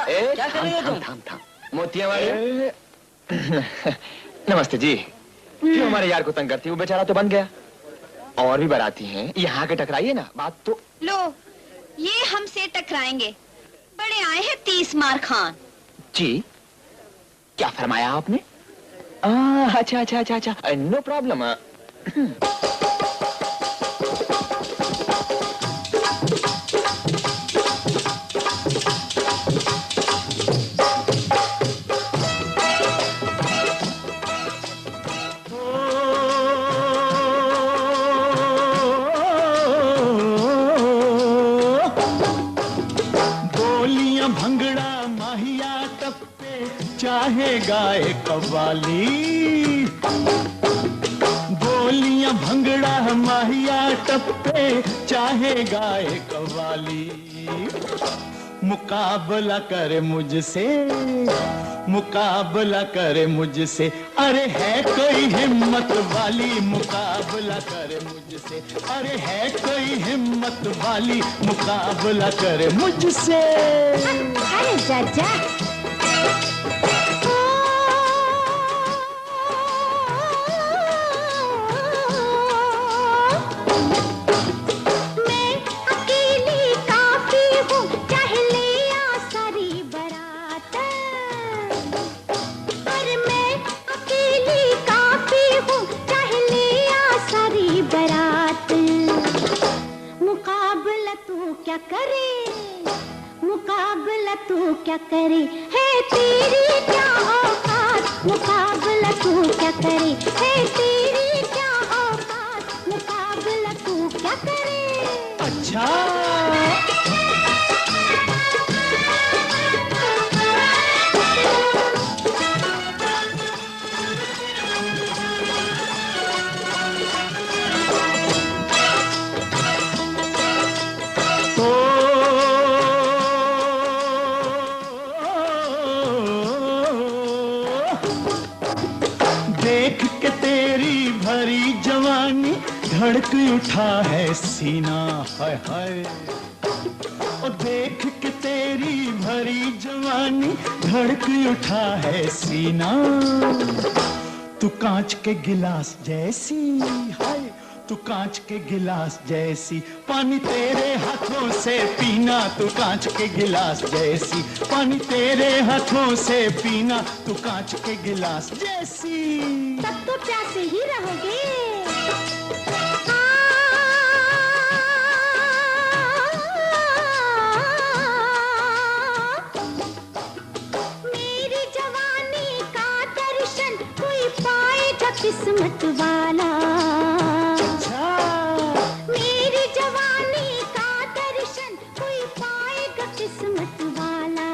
क्या कर रहे हो तुम? थाम थाम मोतिया वाले। नमस्ते जी। क्यों हमारे यार को तंग करती? वो बेचारा तो बन गया। और भी बाराती हैं, यहाँ के टकराइए ना। बात तो लो, ये हमसे टकराएंगे। बड़े आए हैं 30 मार खान। जी, क्या फरमाया आपने? अच्छा अच्छा अच्छा अच्छा, नो प्रॉब्लम। चाहे गाए कव्वाली, बोलियां भंगड़ा माहिया टप्पे, चाहे गाए कव्वाली। मुकाबला करे मुझसे, मुकाबला करे मुझसे, अरे है कोई हिम्मत वाली। मुकाबला करे मुझसे, अरे है कोई हिम्मत वाली। मुकाबला करे मुझसे। अरे चाचा, मुकाबला तू क्या करे, है तेरी क्या औकात। मुकाबला तू क्या करे, है तेरी क्या औकात। मुकाबला तू क्या करे। अच्छा देख के तेरी भरी जवानी धड़क उठा है सीना। हाय हाय, और देख के तेरी भरी जवानी धड़क उठा है सीना। तू कांच के गिलास जैसी, हाय तू कांच के गिलास जैसी। पानी तेरे हाथों से पीना, तू कांच के गिलास जैसी। पानी तेरे हाथों से पीना, तू कांच के गिलास जैसी। तब तो प्यासे ही रहोगे। मेरी जवानी का दर्शन कोई पाएगा किस्मत वाला। मेरी जवानी का दर्शन कोई पाएगा किस्मत वाला।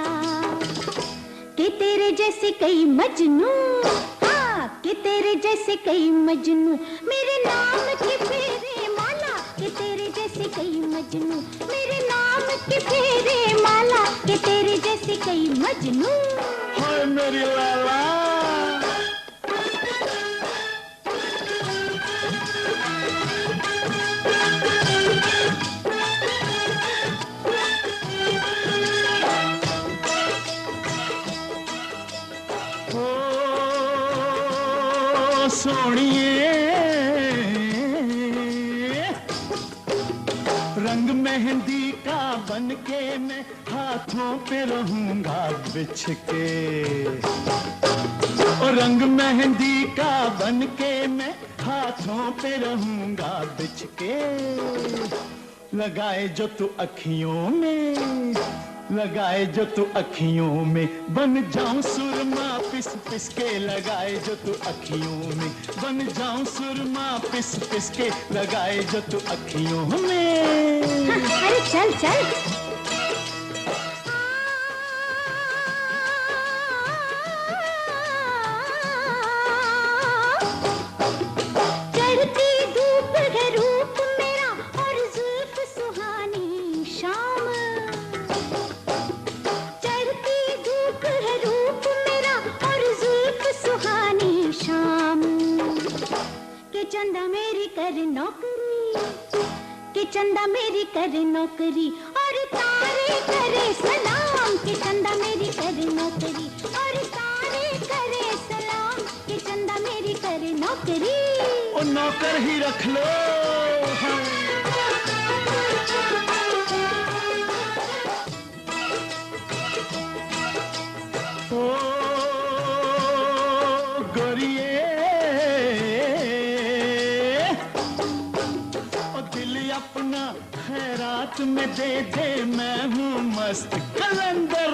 कि तेरे जैसे कई मजनू, कि तेरे जैसे कई मजनू मेरे नाम के फेरे माला। कि तेरे जैसे कई मजनू मेरे नाम के फेरे माला। कि तेरे जैसे कई मजनू। हाय मेरी लाला, सोनिए रंग मेहंदी का बनके मैं हाथों पे रहूंगा बिछ के। और रंग मेहंदी का बनके मैं हाथों पे रहूंगा बिछ के। लगाए जो तू अखियों में, लगाए जो तू अखियों में, बन जाऊं सुरमा पिस पिस के। लगाए जो तू अखियों में, बन जाऊं सुरमा पिस पिस के। लगाए जो तू अखियों में। अरे चल चल। चढ़ती धूप है रूप मेरा और जुल्फ सुहानी शाम। चढ़ती धूप है रूप मेरा और जुल्फ सुहानी शाम। के चंदा मेरी कर नौकरी, के चंदा मेरी कर नौकरी और तारे करे सलाम। कि चंदा मेरी करे नौकरी, और सारे करे सलाम कि चंदा मेरी करे नौकरी। ओ नौकर ही रख लो। ओ गोरिए, ओ दिल अपना खैरात में दे दे, मैं हूँ मस्त कलंदर।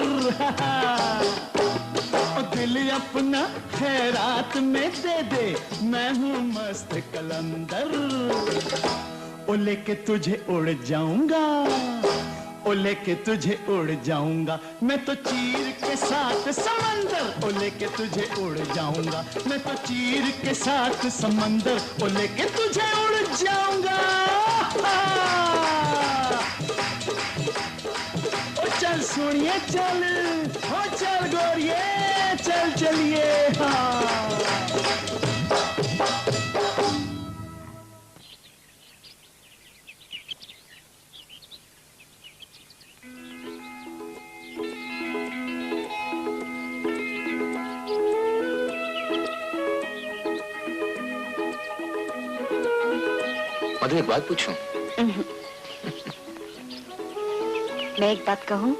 ओ दिल अपना खैरात में दे दे, मैं हूँ मस्त कलंदर। ओ लेके तुझे उड़ जाऊंगा, ओ लेके तुझे उड़ जाऊंगा, मैं तो चीर के साथ समंदर। ओ लेके तुझे उड़ जाऊंगा, मैं तो चीर के साथ समंदर। ओ लेके तुझे उड़ जाऊंगा। ओ चल सुनिए चल, ओ चल गोरिए, चल चलिए। हाँ मधु, एक बात पूछूं? मैं एक बात कहूं?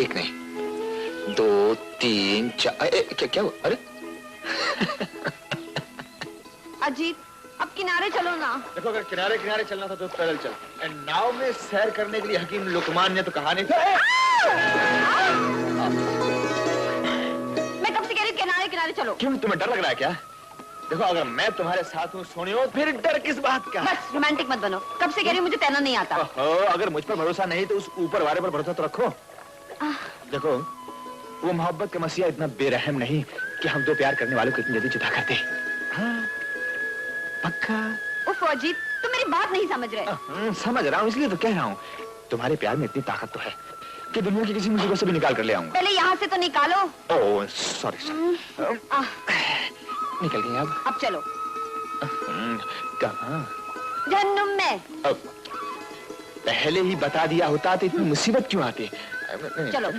एक नहीं, 2 3 4। क्या क्या हुआ? अरे अजीत, अब किनारे चलो ना। देखो, अगर किनारे किनारे चलना था तो पैदल चल, एंड नाव में सैर करने के लिए हकीम लुकमान ने तो कहा नहीं था। मैं कब से कह रही हूँ किनारे किनारे चलो। क्यों, तुम्हें डर लग रहा है क्या? देखो, अगर मैं तुम्हारे साथ हूँ सोनियो, फिर डर किस बात का? बस रोमांटिक मत बनो। कब से कह रही हूँ मुझे तैरना नहीं आता। अगर मुझ पर भरोसा नहीं तो उस ऊपर वाले पर भरोसा तो रखो। देखो, वो मोहब्बत का मसीहा इतना बेरहम नहीं कि हम दो प्यार करने वालों को इतनी जल्दी जुदा कर दे। हाँ, पक्का? उफ अजीत, तुम मेरी बात नहीं समझ रहे। समझ रहा हूँ, इसलिए तो कह रहा हूँ। तुम्हारे प्यार में इतनी ताकत तो है कि दुनिया की किसी मुसीबत से भी निकाल कर ले आऊंगा। पहले यहाँ से तो निकालो। Oh sorry. निकल गए अब चलो। कहाँ? जहन्नुम में। पहले ही बता दिया होता तो इतनी मुसीबत क्यों आती? चलो।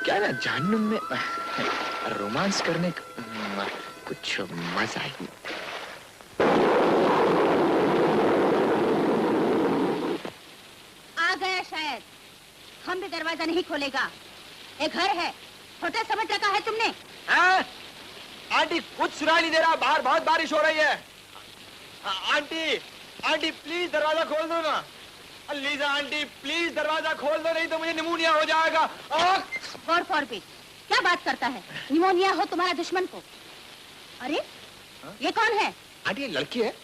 क्या ना, जहन्नुम में रोमांस करने का कुछ मजा ही। आ गया शायद। हम भी दरवाजा नहीं खोलेगा। एक घर है, होटल समझ रखा है तुमने? आंटी, कुछ सुनाई नहीं दे रहा, बाहर बहुत बारिश हो रही है। आंटी, आंटी प्लीज दरवाजा खोल दो ना। लीजा आंटी प्लीज दरवाजा खोल दो, नहीं तो मुझे निमोनिया हो जाएगा। गॉड फॉरबिड, क्या बात करता है? निमोनिया हो तुम्हारा दुश्मन को। अरे ये कौन है? आंटी, ये लड़की है।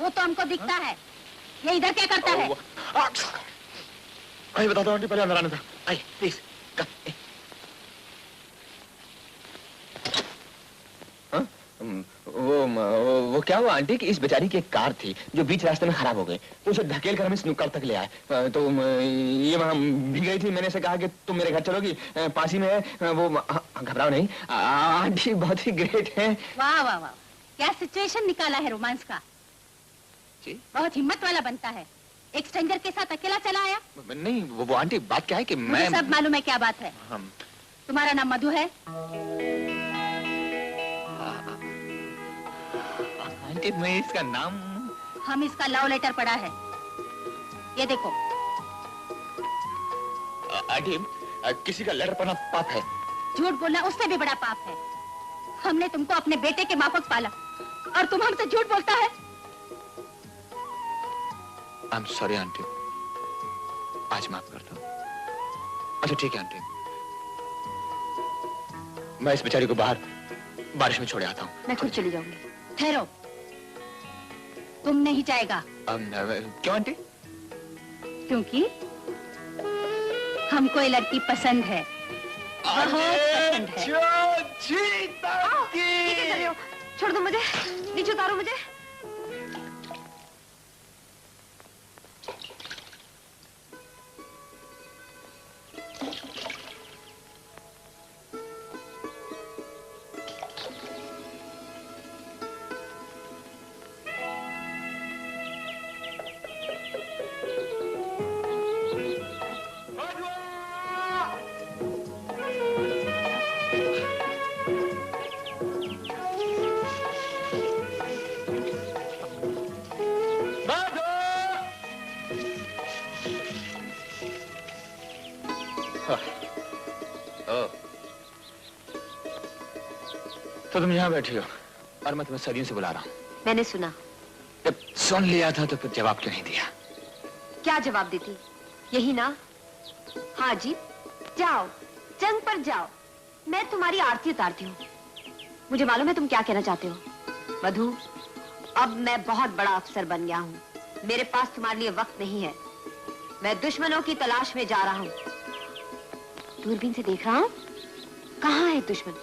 वो तो हमको दिखता है। ये इधर क्या करता है? आइए बता दो आंटी, पहले अंदर आने दो। आइए प्लीज। वो क्या हुआ आंटी कि इस बेचारी की एक कार थी जो बीच रास्ते में खराब हो गई, तो उसे धकेल कर हम इस नुक्कड़ तक ले आए। तो ये वहां भीग गई थी। मैंने से कहा कि तुम मेरे घर चलोगी, पास ही में है वो। घबराओ नहीं, आंटी बहुत ही ग्रेट है। वाह वाह वाह, क्या सिचुएशन निकाला है रोमांस का। जी? बहुत हिम्मत वाला बनता है। एक स्ट्रेंजर के साथ अकेला चला आया। नहीं वो आंटी, बात क्या है कि मुझे सब मालूम है क्या बात है। तुम्हारा नाम मधु है? आंटी, मैं इसका नाम। हम इसका लव लेटर पढ़ा है, ये देखो। आंटी, किसी का लेटर पढ़ना पाप है। झूठ बोलना उससे भी बड़ा पाप है। हमने तुमको अपने बेटे के माफक पाला और तुम हमसे झूठ बोलता है। आई एम सॉरी आंटी, आज माफ कर दो। अच्छा ठीक है आंटी, मैं इस बेचारी को बाहर बारिश में छोड़े आता हूँ। मैं खुद चली जाऊंगी। ठहरो, तुम नहीं जाएगा। क्यों आंटी? क्योंकि हमको ये लड़की पसंद है, बहुत पसंद है। ये क्या कर रहे हो? छोड़ दो मुझे, नीचे उतारो मुझे। तो तुम यहाँ बैठी हो और मैं तुम्हें सदियों से बुला रहा हूँ। मैंने सुना। जब सुन लिया था तो फिर जवाब क्यों नहीं दिया? क्या जवाब देती? यही ना? हाँ जी, जाओ, जंग पर जाओ। मैं तुम्हारी आरती उतारती हूँ। मुझे मालूम है तुम क्या कहना चाहते हो। मधु, अब मैं बहुत बड़ा अफसर बन गया हूँ। मेरे पास तुम्हारे लिए वक्त नहीं है। मैं दुश्मनों की तलाश में जा रहा हूँ। दूरबीन से देख रहा हूँ, कहाँ है दुश्मन?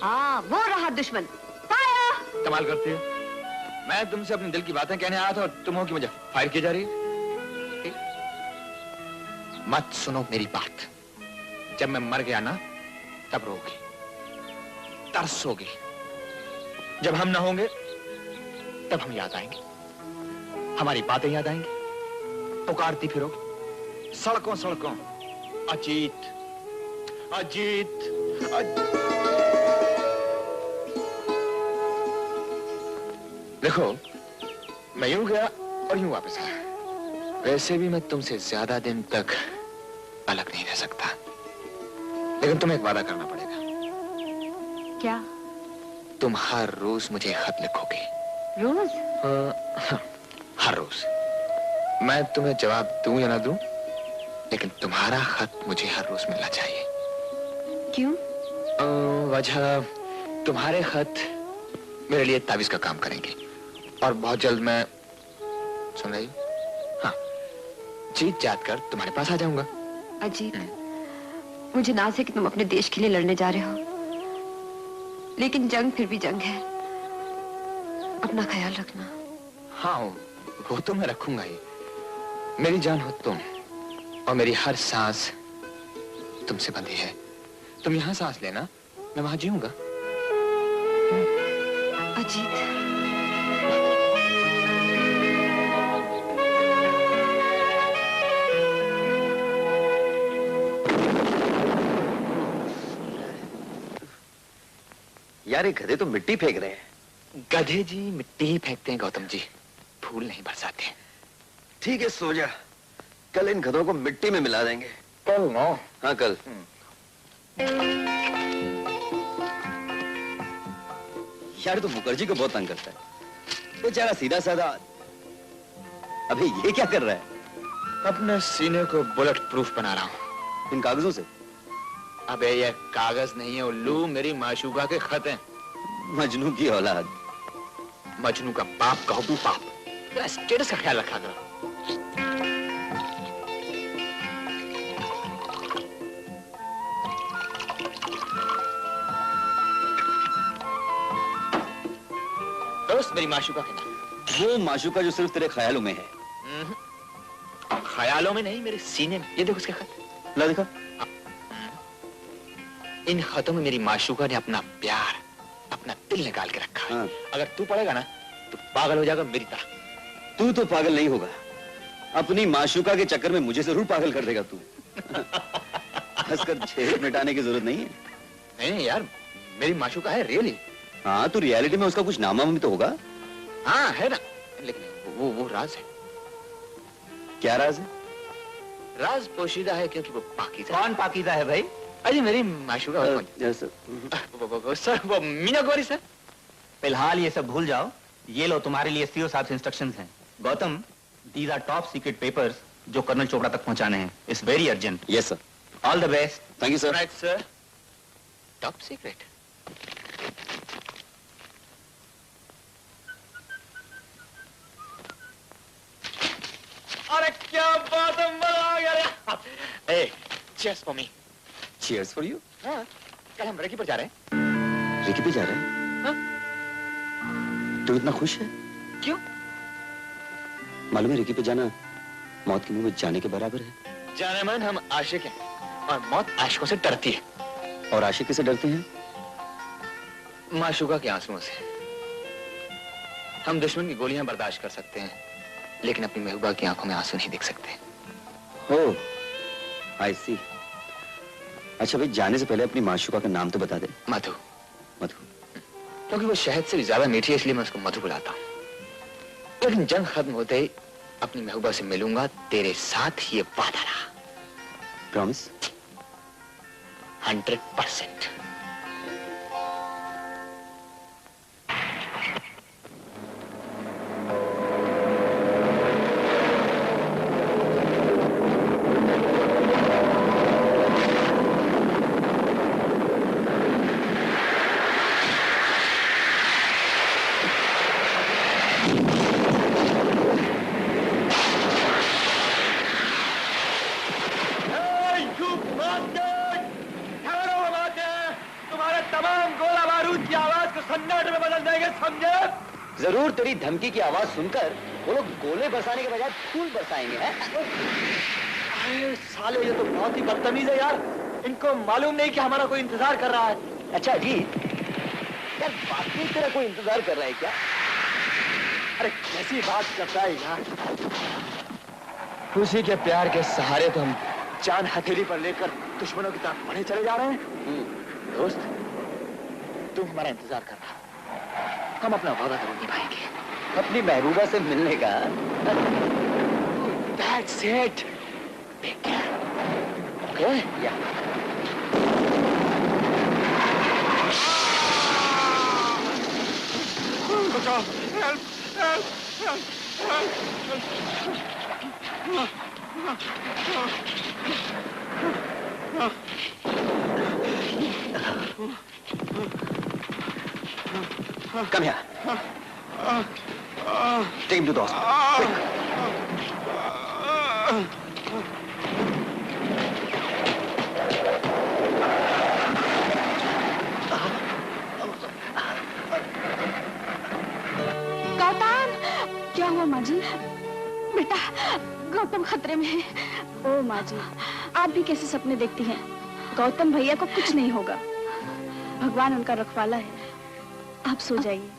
हाँ, वो रहा दुश्मन। फायर! कमाल करती हो। मैं तुमसे अपने दिल की बातें कहने आया था और तुम हो कि मुझे फायर की जा रही है। मत सुनो मेरी बात। जब मैं मर गया ना, तब रोगी, तरसोगी। जब हम ना होंगे, तब हम याद आएंगे, हमारी बातें याद आएंगी। पुकारती फिरो सड़कों सड़कों, अजीत, अजीत, देखो, मैं यूं गया और यूं वापस आया। वैसे भी मैं तुमसे ज्यादा दिन तक अलग नहीं रह सकता, लेकिन तुम्हें एक वादा करना पड़ेगा। क्या? तुम हर रोज मुझे खत लिखोगे। रोज? हर रोज। मैं तुम्हें जवाब दूं या ना दूं, लेकिन तुम्हारा खत मुझे हर रोज मिलना चाहिए। क्यों? वजह, तुम्हारे खत मेरे लिए तावीज का काम करेंगे और बहुत जल्द मैं, सुन रही? हाँ, जीत जात कर तुम्हारे पास आ जाऊंगा। अजीत, मुझे नाज है कि तुम अपने देश के लिए लड़ने जा रहे हो, लेकिन जंग फिर भी जंग है। अपना ख्याल रखना। हाँ, वो तो मैं रखूंगा ही। मेरी जान हो तुम और मेरी हर सांस तुमसे बंधी है। तुम यहाँ सांस लेना, मैं वहां जीऊंगा। अजीत, यार ये गधे तो मिट्टी फेंक रहे हैं। गधे जी मिट्टी ही फेंकते हैं गौतम जी, फूल नहीं बरसाते। ठीक है, सो जा। कल इन गधों को मिट्टी में मिला देंगे। कल ना? हाँ, कल। यार तो मुखर्जी को बहुत तंग करता है। बेचारा सीधा साधा। अबे ये क्या कर रहा है? अपने सीने को बुलेट प्रूफ बना रहा हूँ। इन कागजों से? अबे ये कागज नहीं है उल्लू, मेरी माशूका के खत हैं। मजनू की औलाद। मजनू का बाप कहो तू पाप। तेरा स्टेटस का ख्याल रखा करो। दोस्त मेरी माशूका के नाम। वो माशूका जो सिर्फ तेरे ख्यालों में है। ख्यालों में नहीं, मेरे सीने में। ये देखो उसके खत। ला दिखा। इन खतों में मेरी माशूका ने अपना प्यार, अपना दिल निकाल के रखा है। हाँ। अगर तू पढ़ेगा ना तो पागल हो जाएगा मेरी तरह। तू तो पागल नहीं होगा, अपनी माशूका के चक्कर में मुझे जरूर पागल कर देगा तू। हंसकर चेहरे मिटाने की जरूरत नहीं है। नहीं यार, मेरी माशूका है रियली। हाँ, तो रियलिटी में उसका कुछ नामा भी तो होगा। हाँ है ना, लेकिन वो राज है। क्या राज है? राज पोशीदा है क्योंकि वो पाकीज़ा। कौन पाकीज़ा है भाई? अरे मेरी माशूका। सर वो मीना गौरी सर। फिलहाल ये सब भूल जाओ। ये लो तुम्हारे लिए सीओ साहब से इंस्ट्रक्शंस हैं। Gautam, these are top secret papers जो कर्नल चोपड़ा तक पहुंचाने हैं। It's very urgent. Yes sir. All the best. Thank you sir. Right sir. Top secret. अरे क्या बात है, मजा आ गया। ए, cheers for me. Cheers for you. हाँ, कल हम रेकी पर जा रहे हैं। रेकी पे जा रहे हैं? तू इतना खुश है? क्यों? मालूम है रेकी पे जाना मौत के मुंह में जाने के बराबर है। जाने मन हम आशिक हैं और मौत आशिकों से डरती है। और आशिक किससे डरते हैं? माशूका के आंसुओं से। हम दुश्मन की गोलियां बर्दाश्त कर सकते हैं, लेकिन अपनी महबूबा की आंखों में आंसू नहीं देख सकते। हो, आई सी। अच्छा भाई, जाने से पहले अपनी माशूका का नाम तो बता दे। मधु। मधु। क्योंकि वो शहद से भी ज्यादा मीठी है, इसलिए मैं उसको मधु बुलाता हूँ। लेकिन जंग खत्म होते ही अपनी महबूबा से मिलूंगा, तेरे साथ ये वादा रहा। प्रॉमिस? 100%। जाएंगे, समझे? जरूर तेरी धमकी की आवाज सुनकर वो लोग गोले बरसाने के बजाय फूल बरसाएंगे, हैं? अरे साले, ये तो बहुत ही बदतमीज है यार। इनको मालूम नहीं कि हमारा कोई इंतजार कर रहा है। अच्छा अजीत, यार वाकई तेरा कोई इंतजार कर रहा है क्या? अरे कैसी बात करता है यार। उसी के प्यार के सहारे तो हम जान हथेली पर लेकर दुश्मनों की तरफ बढ़े चले जा रहे हैं। दोस्त, तुम हमारा इंतजार कर रहा, हम अपना वादा जरूर निभाएंगे। अपनी महबूबा से मिलने का। That's it. Take care. Okay? Yeah. बचाओ! Help! Help! Help! Come here. Take him to the hospital. Quick. Gautam, क्या हुआ माँ जी? बेटा, गौतम खतरे में है। ओ माँ जी, आप भी कैसे सपने देखती हैं? गौतम भैया को कुछ नहीं होगा, भगवान उनका रखवाला है। आप सो जाइए।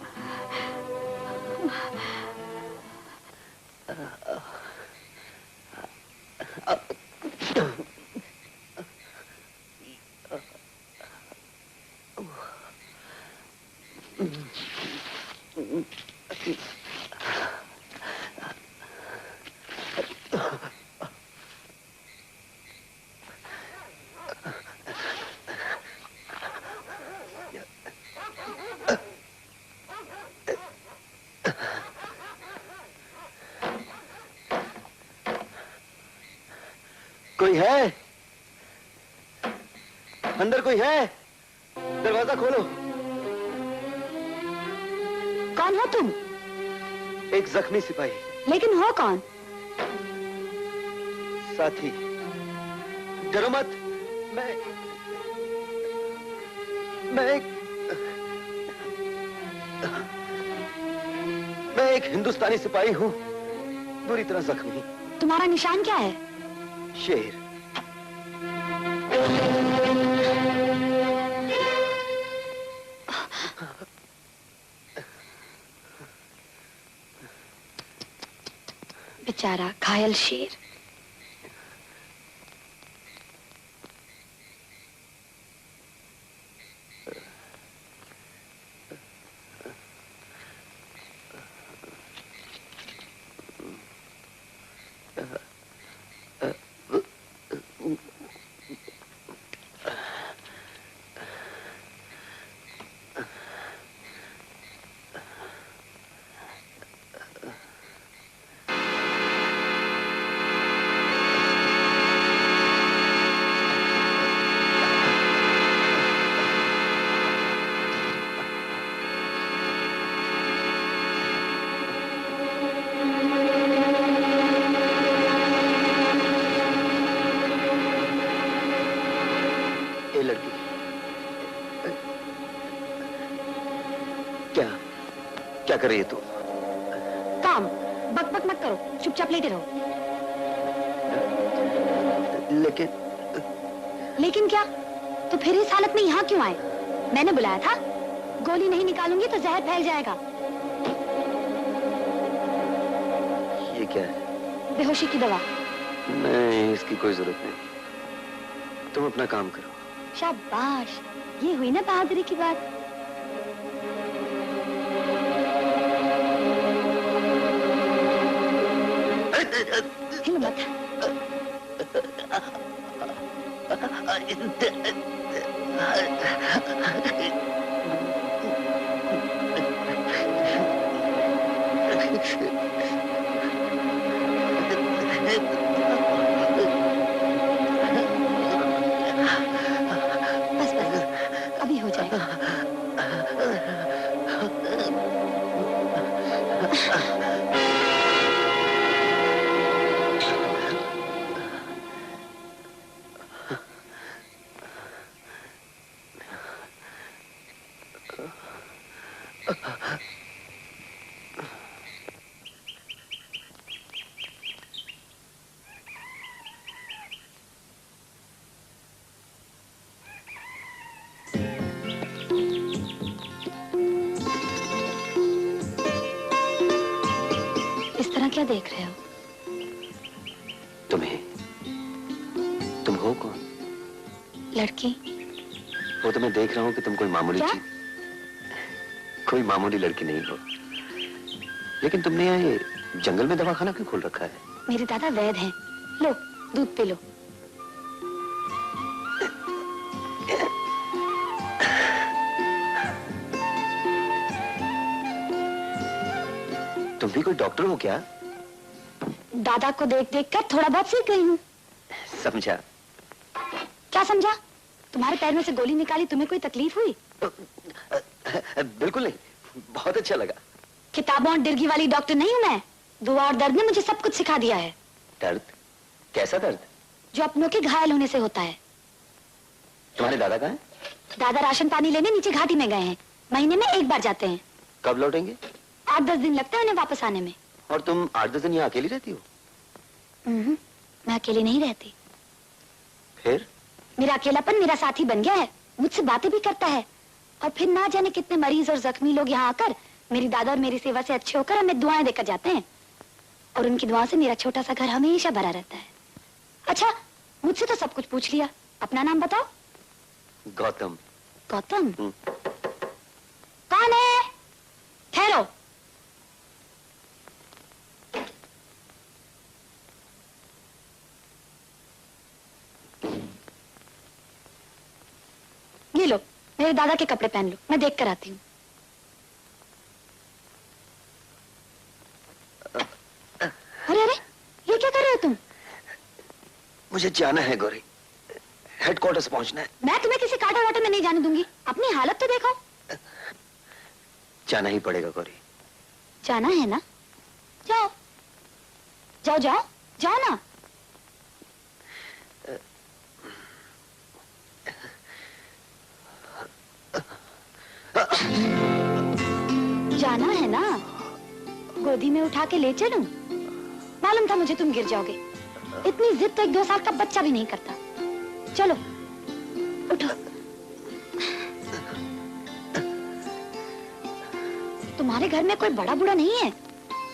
कोई है? अंदर कोई है? दरवाजा खोलो। कौन हो तुम? एक जख्मी सिपाही। लेकिन हो कौन? साथी। डरो मत। मैं एक हिंदुस्तानी सिपाही हूँ, बुरी तरह जख्मी। तुम्हारा निशान क्या है? शेर। बेचारा घायल शेर। क्या कर रही है तू? काम। बकबक मत करो, चुपचाप लेटे रहो। लेकिन क्या? तो फिर इस हालत में यहाँ क्यों आए? मैंने बुलाया था। गोली नहीं निकालूंगी तो जहर फैल जाएगा। ये क्या है? बेहोशी की दवा। नहीं, इसकी कोई जरूरत नहीं। तुम अपना काम करो। शाबाश, ये हुई ना बहादुरी की बात। हिल मत। बस बस, अभी हो जाएगा। इस तरह क्या देख रहे हो? तुम्हें। तुम हो कौन? लड़की। वो तो मैं देख रहा हूँ कि तुम कोई मामूली क्या? चीज, कोई मामूली लड़की नहीं हो। लेकिन तुमने यहाँ ये जंगल में दवाखाना क्यों खोल रखा है? मेरे दादा वैद्य हैं। लो दूध पी लो। तुम भी कोई डॉक्टर हो क्या? दादा को देख देख कर थोड़ा बहुत सीख गई हूँ। समझा। क्या समझा? तुम्हारे पैर में से गोली निकाली, तुम्हें कोई तकलीफ हुई? बिल्कुल नहीं, बहुत अच्छा लगा। किताबों और डिर्गी वाली डॉक्टर नहीं हूँ मैं। दुआ और दर्द ने मुझे सब कुछ सिखा दिया है। दर्द? कैसा दर्द? जो अपनों के घायल होने से होता है। तुम्हारे दादा कहाँ हैं? दादा राशन पानी लेने नीचे घाटी में गए हैं। महीने में एक बार जाते हैं। कब लौटेंगे? 8-10 दिन लगते हैं उन्हें वापस आने में। और तुम 8-10 दिन यहाँ अकेली रहती हो? मैं अकेली नहीं रहती। फिर? मेरा अकेलापन मेरा साथी बन गया है। मुझसे बातें भी करता है। और फिर ना जाने कितने मरीज और जख्मी लोग यहाँ आकर मेरी दादा और मेरी सेवा से अच्छे होकर हमें दुआएं देकर जाते हैं। और उनकी दुआ से मेरा छोटा सा घर हमेशा भरा रहता है। अच्छा, मुझसे तो सब कुछ पूछ लिया। अपना नाम बताओ। गौतम। गौतम? कौन है? ठहरो। ये लो, मेरे दादा के कपड़े पहन लो। मैं देख कर आती हूँ। अरे अरे, ये क्या कर रहे हो तुम? मुझे जाना है गौरी, हेडक्वार्टर्स पहुंचना है। मैं तुम्हें किसी कांटा वाटर में नहीं जाने दूंगी। अपनी हालत तो देखो। जाना ही पड़ेगा गौरी। जाना है ना? जाओ जाओ जाओ जाओ ना। जाना है ना? गोदी में उठा के ले चलूं? मालूम था मुझे तुम गिर जाओगे। इतनी जिद तो 1-2 साल का बच्चा भी नहीं करता। चलो उठो। तुम्हारे घर में कोई बड़ा बूढ़ा नहीं है?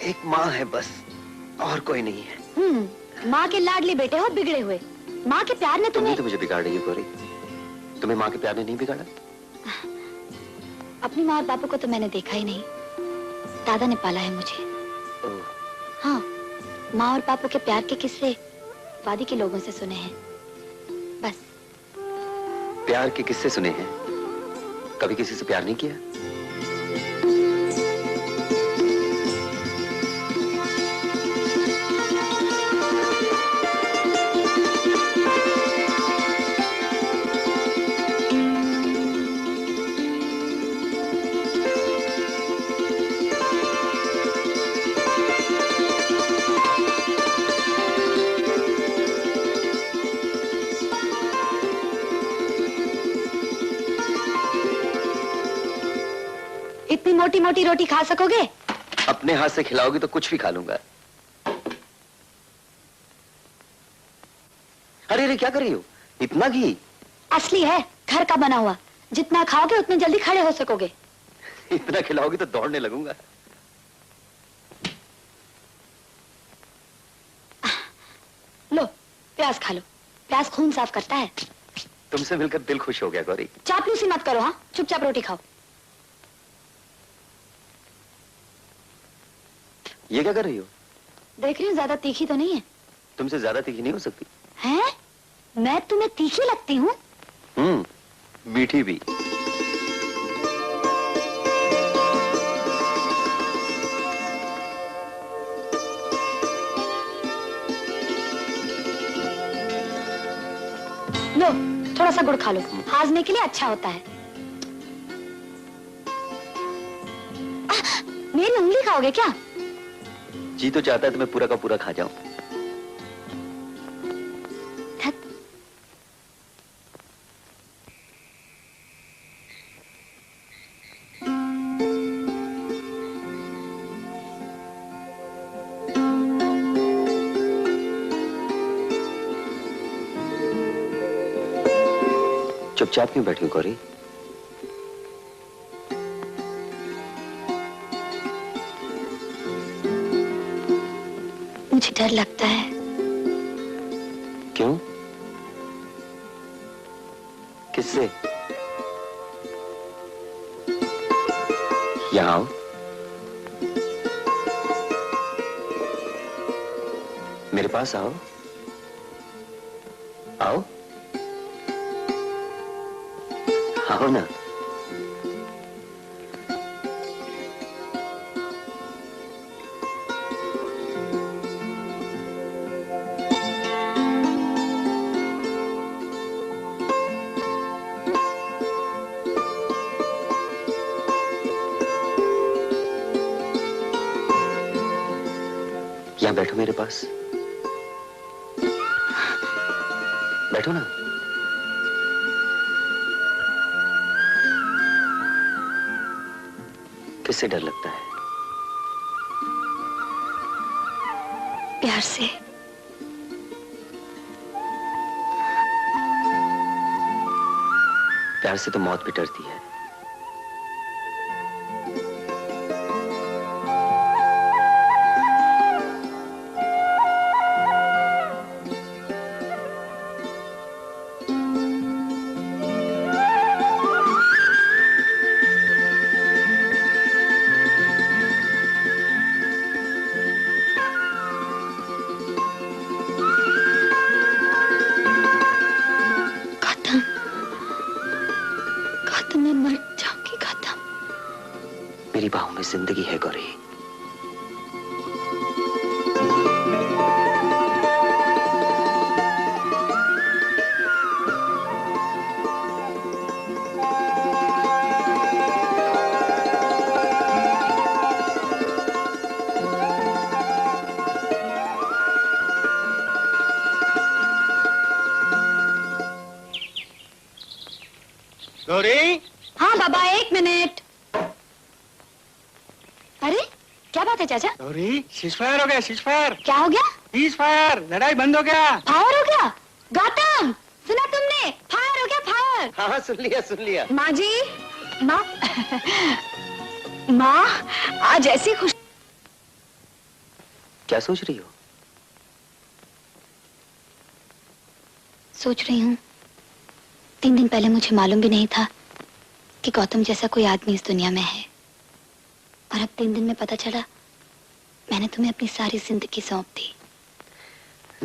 एक माँ है बस, और कोई नहीं है। माँ के लाडले बेटे हो बिगड़े हुए। माँ के प्यार ने तुम्हें तो मुझे बिगाड़ रही है गौरी। तुम्हें माँ के प्यार ने नहीं बिगाड़ा? अपनी माँ और बापू को तो मैंने देखा ही नहीं। दादा ने पाला है मुझे। हाँ, माँ और पापू के प्यार के किस्से वादी के लोगों से सुने हैं बस। प्यार के किस्से सुने हैं, कभी किसी से प्यार नहीं किया? इतनी मोटी मोटी रोटी खा सकोगे? अपने हाथ से खिलाओगी तो कुछ भी खा लूंगा। अरे अरे, क्या कर रही हो? इतना घी? असली है, घर का बना हुआ। जितना खाओगे उतने जल्दी खड़े हो सकोगे। इतना खिलाओगी तो दौड़ने लगूंगा। लो प्याज खा लो। प्याज खून साफ करता है। तुमसे मिलकर दिल खुश हो गया गौरी। चापलूसी मत करो। हाँ, चुपचाप रोटी खाओ। ये क्या कर रही हो? देख रही हूँ ज्यादा तीखी तो नहीं है। तुमसे ज्यादा तीखी नहीं हो सकती। हैं? मैं तुम्हें तीखी लगती हूँ? मीठी भी। लो थोड़ा सा गुड़ खा लो, हाजमे के लिए अच्छा होता है। मेरी उंगली खाओगे क्या? जी तो चाहता है तो मैं पूरा का पूरा खा जाऊं। चुपचाप क्यों बैठी हो गौरी? मुझे डर लगता है। क्यों? किससे? यहाँ आओ। मेरे पास आओ। आओ आओ ना। यहाँ बैठो मेरे पास। बैठो ना। किससे डर लगता है? प्यार से। प्यार से तो मौत भी डरती है। मैं मर जाऊंगी गौतम। मेरी बाहों में जिंदगी है गौरी। गौरी। हाँ बाबा, 1 मिनट। अरे क्या बात है चाचा? गौरी, सीजफायर हो गया, सीजफायर। क्या हो गया? सीजफायर, लड़ाई बंद हो गया। फायर हो गया? गौतम, सुना तुमने? फायर हो गया, फायर। हाँ सुन लिया सुन लिया। माँ जी, माँ माँ आज ऐसी खुश। क्या सोच रही हो? सोच रही हूँ 3 दिन पहले मुझे मालूम भी नहीं था कि गौतम जैसा कोई आदमी इस दुनिया में है, और अब 3 दिन में पता चला मैंने तुम्हें अपनी सारी जिंदगी सौंप दी।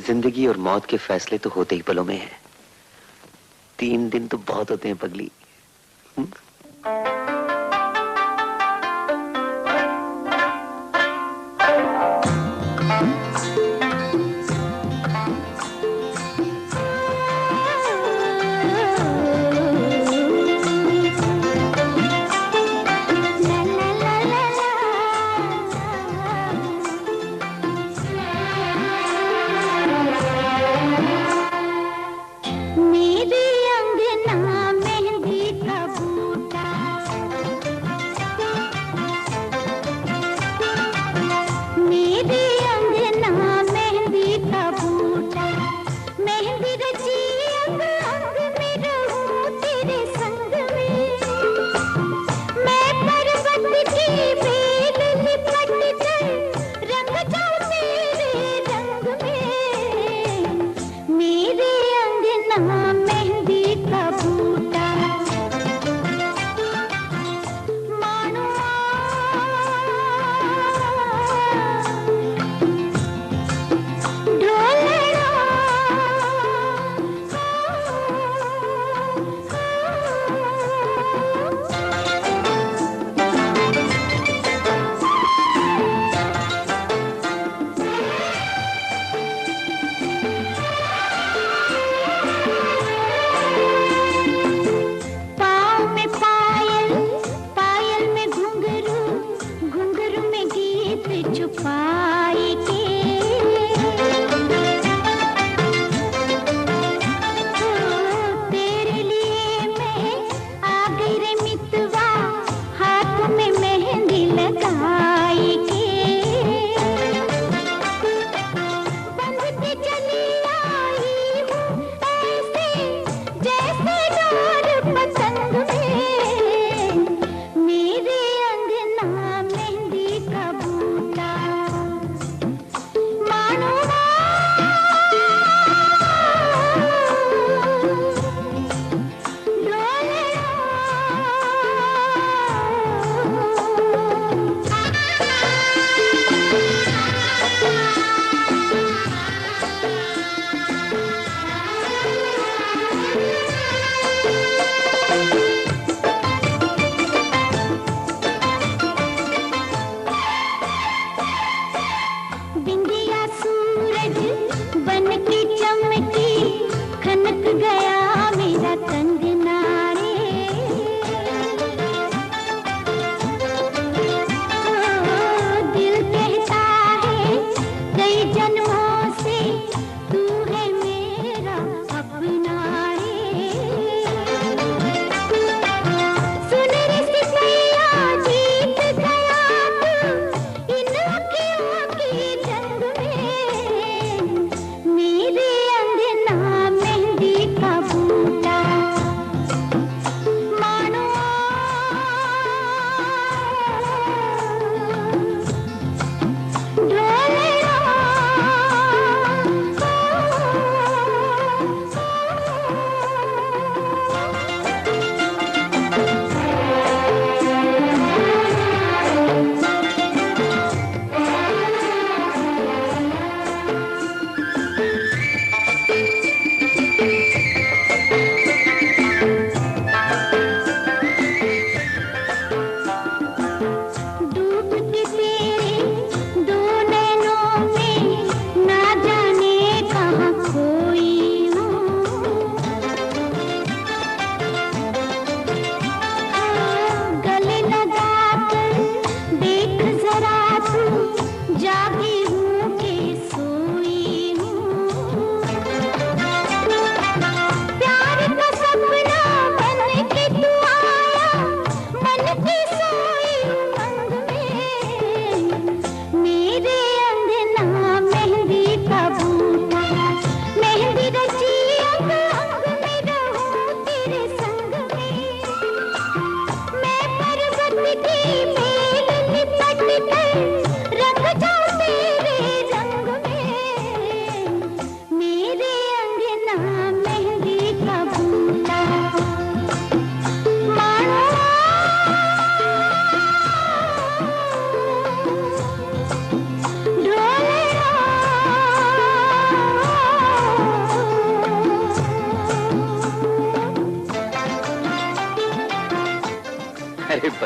जिंदगी और मौत के फैसले तो होते ही पलों में है। 3 दिन तो बहुत होते हैं पगली। मेरी अंगना मेहंदी का बूटा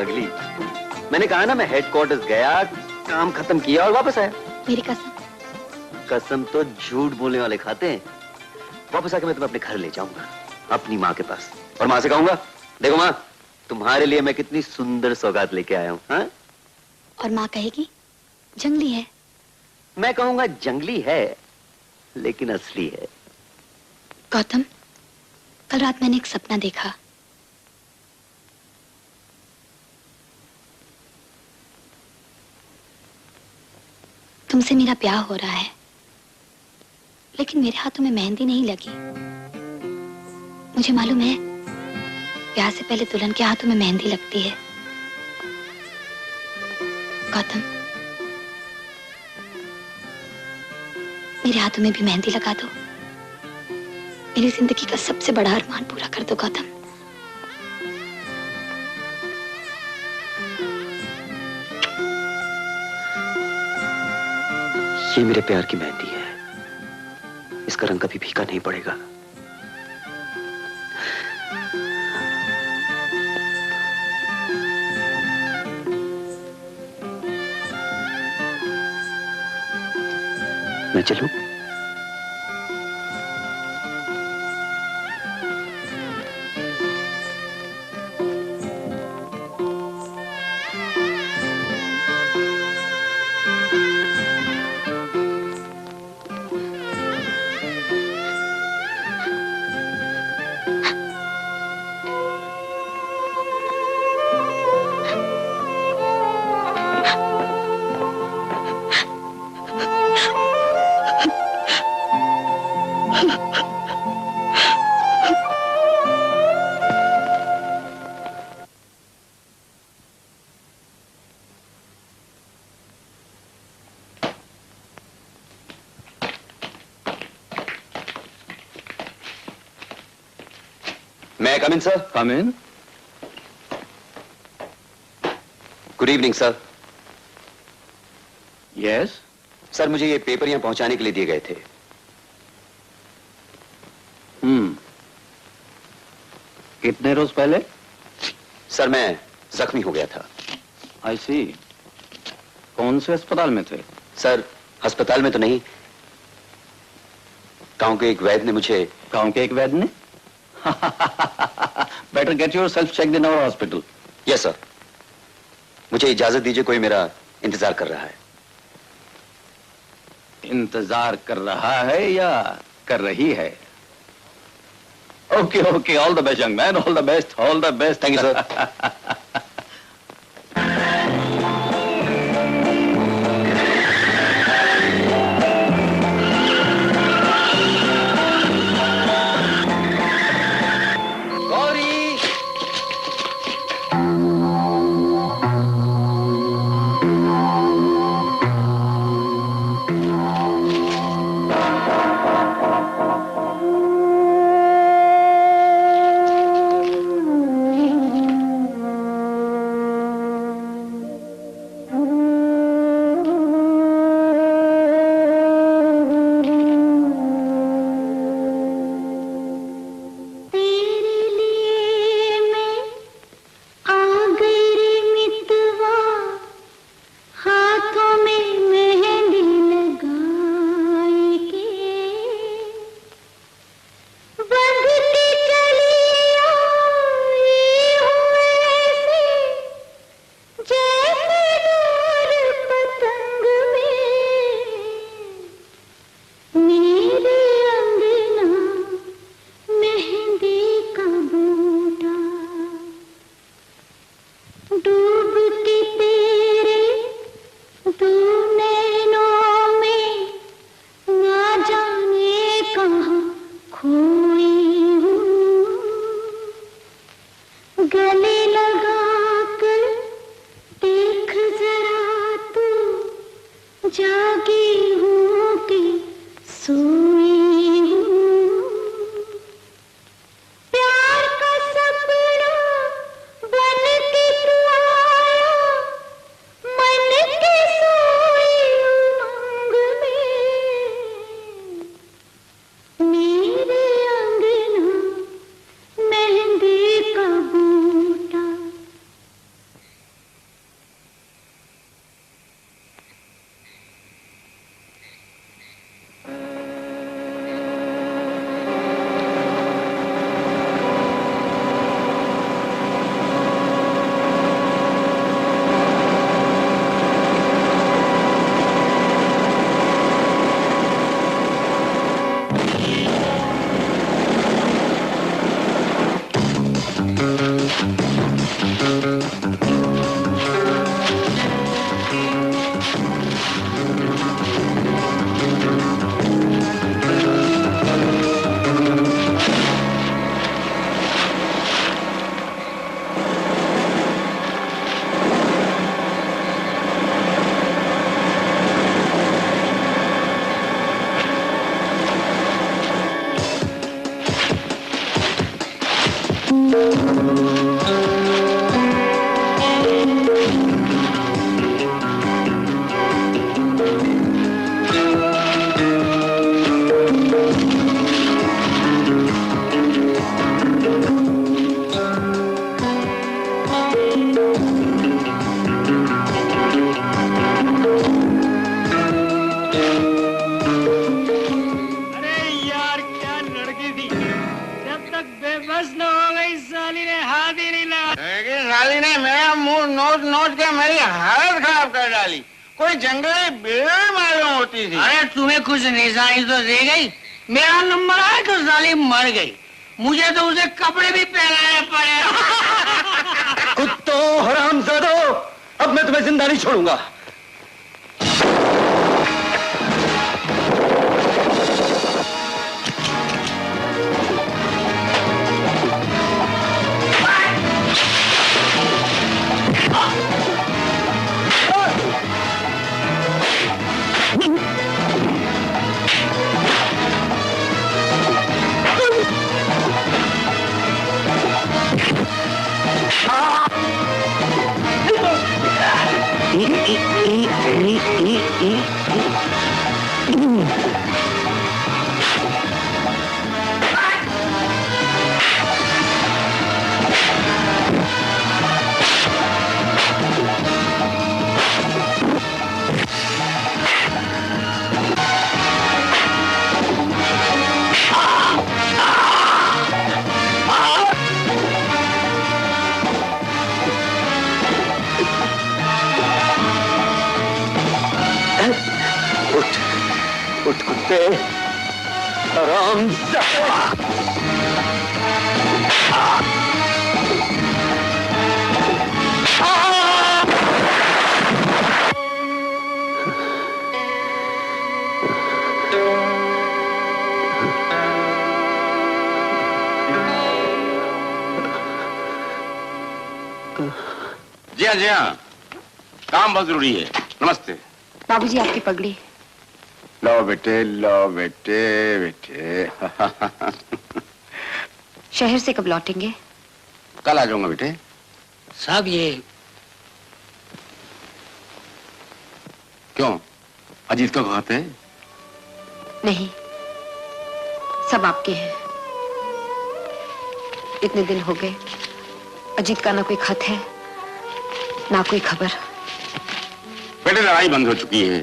पगली, मैंने कहा ना मैं हेडक्वार्टर्स गया, काम खत्म किया और वापस आया। मेरी कसम। कसम तो झूठ बोलने वाले खाते हैं। वापस आके मैं तुम्हें अपने घर ले जाऊंगा, अपनी माँ के पास, और माँ से कहूंगा, देखो माँ, तुम्हारे लिए मैं कितनी सुंदर सौगात लेके आया हूँ। हाँ? और माँ कहेगी जंगली है। मैं कहूंगा जंगली है लेकिन असली है। गौतम, कल रात मैंने एक सपना देखा। तुमसे मेरा ब्याह हो रहा है, लेकिन मेरे हाथों में मेहंदी नहीं लगी। मुझे मालूम है, ब्याह से पहले दुल्हन के हाथों में मेहंदी लगती है। गौतम, मेरे हाथों में भी मेहंदी लगा दो। मेरी जिंदगी का सबसे बड़ा अरमान पूरा कर दो गौतम। ये मेरे प्यार की मेहंदी है, इसका रंग कभी फीका नहीं पड़ेगा। मैं चलूं? May I come in, sir? Come in. Good evening, sir. Yes. Sir, मुझे ये पेपर यहाँ पहुंचाने के लिए दिए गए थे। कितने रोज पहले? सर, मैं जख्मी हो गया था। I see. कौन से अस्पताल में थे? सर, अस्पताल में तो नहीं, गांव के एक वैद्य ने मुझे। गांव के एक वैद्य ने? Better get yourself checked in our hospital. Yes sir. मुझे इजाजत दीजिए, कोई मेरा इंतजार कर रहा है। इंतजार कर रहा है या कर रही है? Okay okay, all the best young man, all the best, all the best. Thank you sir. मेरी हालत खराब कर डाली। कोई जंगली भेड़ मालूम होती थी। अरे तुम्हें कुछ निशानी तो दे गई, मेरा नंबर आया तो साली मर गई, मुझे तो उसे कपड़े भी पहनाने पड़े। कुत्तों, हरामजादो, अब मैं तुम्हें जिंदा नहीं छोड़ूंगा। उठ कुत्ते, आराम से। जी हाँ, काम बहुत जरूरी है। नमस्ते। बाबूजी आपकी पगड़ी। लो बेटे, लो बेटे, बेटे। शहर से कब लौटेंगे? कल आ जाऊंगा बेटे। साहब ये क्यों, अजीत को कहते हैं? नहीं, सब आपके हैं। इतने दिन हो गए, अजीत का ना कोई खत है ना कोई खबर। बेटे लड़ाई बंद हो चुकी है,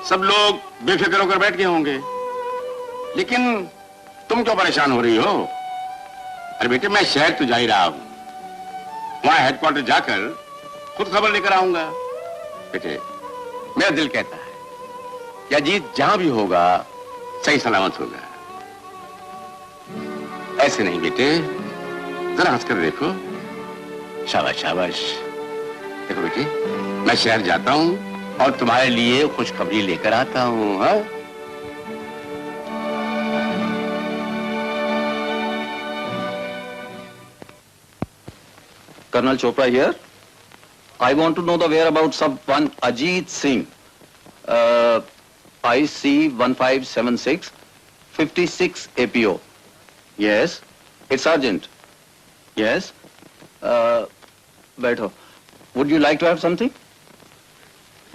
सब लोग बेफिक्र होकर बैठ गए होंगे, लेकिन तुम क्यों परेशान हो रही हो? अरे बेटे मैं शहर तो जा ही रहा हूं, वहां हेडक्वार्टर जाकर खुद खबर लेकर आऊंगा। बेटे मेरा दिल कहता है कि अजीत जहां भी होगा सही सलामत होगा। ऐसे नहीं बेटे, जरा हंसकर देखो। शाबाश शाबाश। देखो बेटे, मैं शहर जाता हूं और तुम्हारे लिए खुशखबरी लेकर आता हूं। हाँ? Colonel Chopra here. I want to know the whereabouts of one Ajit Singh. IC 1576 56 APO. Yes, it's urgent. Yes. बैठो. Would you like to have something?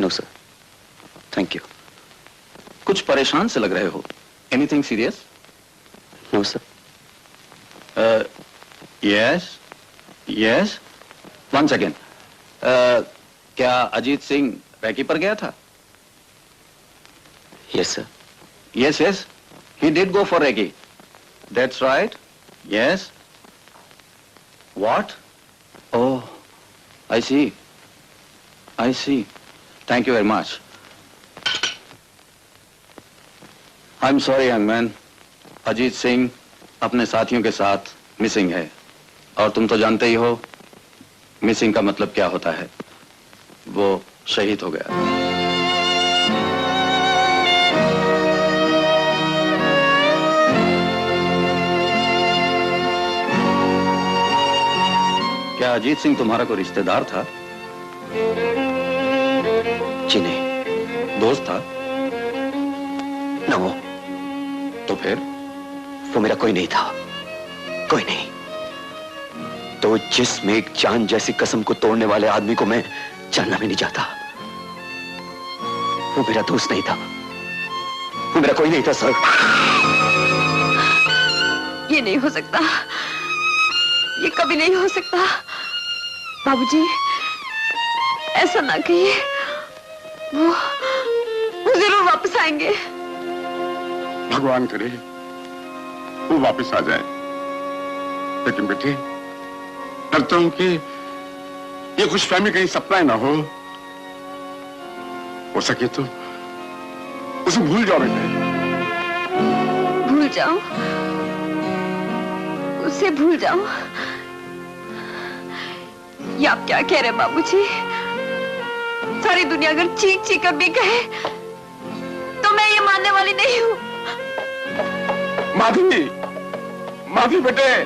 No sir, thank you. कुछ परेशान से लग रहे हो. Anything serious? No sir. Yes. Yes. One second. क्या Ajit Singh recce पर गया था? Yes sir. Yes, yes. He did go for Reggie. That's right. Yes. What? Oh, I see. I see. Thank you very much. I'm sorry, young man. Ajit Singh अपने साथियों के साथ missing है, और तुम तो जानते ही हो मिसिंग का मतलब क्या होता है। वो शहीद हो गया। क्या अजीत सिंह तुम्हारा कोई रिश्तेदार था? जी नहीं। दोस्त था? ना वो। तो फिर? वो मेरा कोई नहीं था, कोई नहीं। तो जिसमें एक जान जैसी कसम को तोड़ने वाले आदमी को मैं जानना भी नहीं चाहता। वो मेरा दोस्त नहीं था, वो मेरा कोई नहीं था सर। ये नहीं हो सकता, ये कभी नहीं हो सकता। बाबूजी, ऐसा ना कहिए। वो जरूर वापस आएंगे। भगवान करे वो वापस आ जाए, लेकिन बेटे डरता हूं कि ये खुशफहमी कहीं सपना ही ना हो सके तो उसे भूल जाओ बेटे। भूल जाओ, उसे भूल जाओ, ये आप क्या कह रहे हैं बाबूजी? सारी दुनिया अगर चीख चीख कर भी कहे तो मैं ये मानने वाली नहीं हूं। माधवी, माधवी बेटे।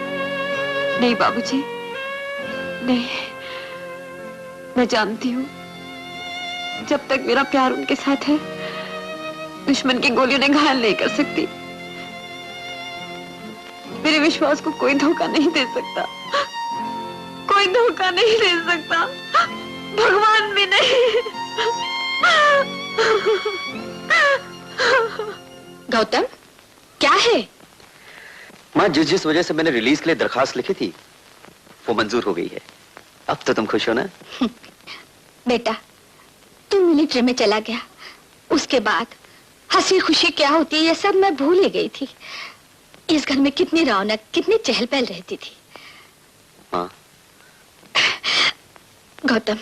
नहीं बाबूजी, नहीं, मैं जानती हूं जब तक मेरा प्यार उनके साथ है दुश्मन की गोलियों ने घायल नहीं कर सकती। मेरे विश्वास को कोई धोखा नहीं दे सकता, कोई धोखा नहीं दे सकता, भगवान भी नहीं। गौतम, क्या है? माँ, जिस वजह से मैंने रिलीज के लिए दरखास्त लिखी थी वो मंजूर हो गई है। अब तो तुम खुश हो ना? बेटा, तू मिलिट्री में चला गया, उसके बाद हंसी खुशी क्या होती है ये सब मैं भूल ही गई थी। इस घर में कितनी रौनक, कितनी चहल पहल रहती थी। हाँ। गौतम,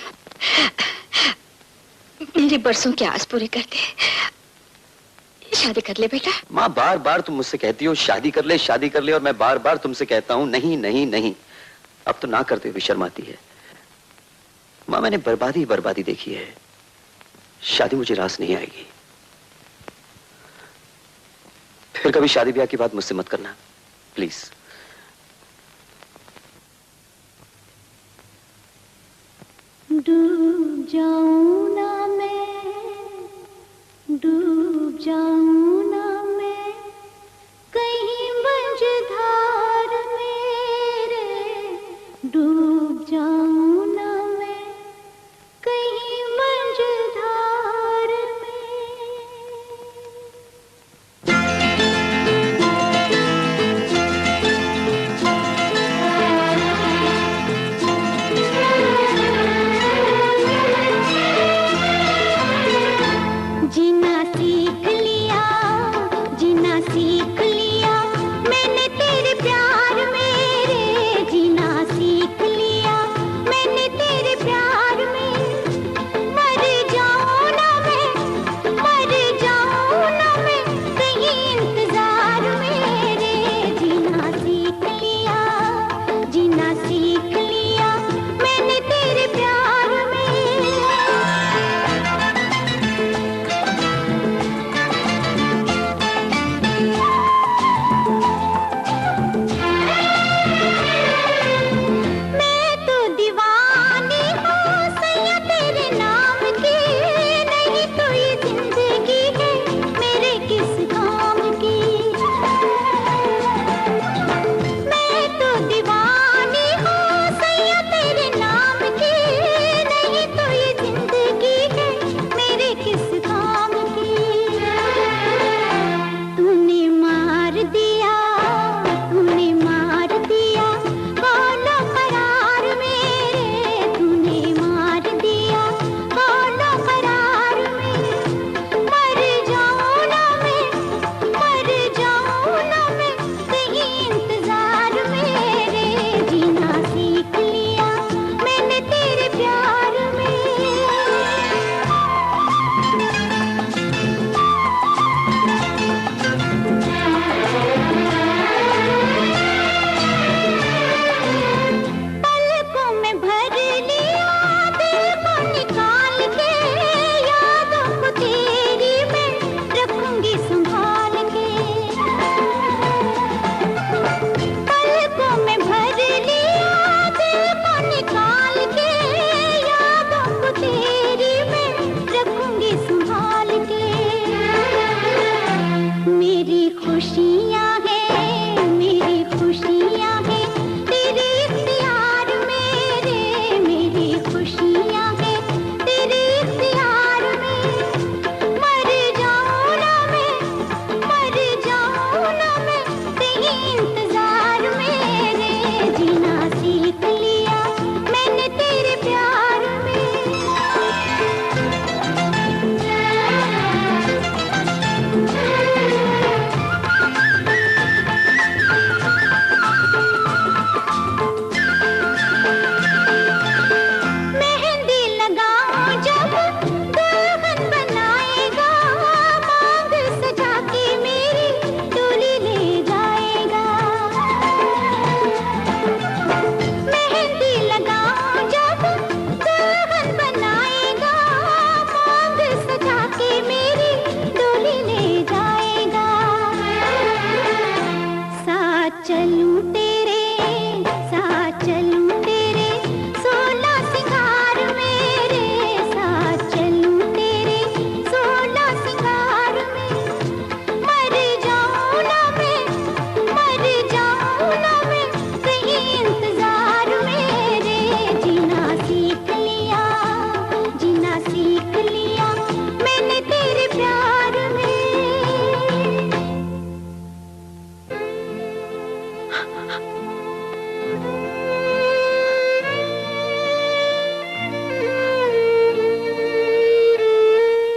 मेरे बरसों के आस पूरे कर दे, शादी कर ले बेटा। माँ, बार बार तुम मुझसे कहती हो शादी कर ले, शादी कर ले, और मैं बार बार तुमसे कहता हूँ नहीं नहीं नहीं। अब तो ना करते हुए शर्म आती है। माँ, मैंने बर्बादी ही बर्बादी देखी है, शादी मुझे रास नहीं आएगी। फिर कभी शादी ब्याह की बात मुझसे मत करना प्लीज। डूब जाऊं ना मैं, डूब जाऊं ना मैं कहीं मझधार मेरे, डूब जाऊं ना मैं कहीं मझधार में। जीना सीख लिया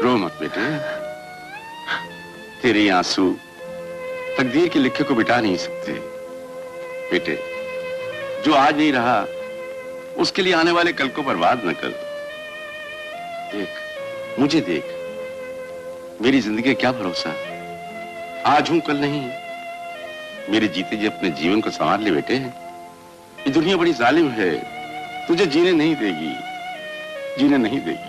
रो मत बेटे, तेरे ये आंसू तकदीर के लिखे को मिटा नहीं सकते। बेटे, जो आज नहीं रहा उसके लिए आने वाले कल को बर्बाद न कर। देख, मुझे देख, मेरी जिंदगी का क्या भरोसा, आज हूं कल नहीं। मेरे जीते जी अपने जीवन को संवार ले बेटे। ये दुनिया बड़ी जालिम है, तुझे जीने नहीं देगी, जीने नहीं देगी।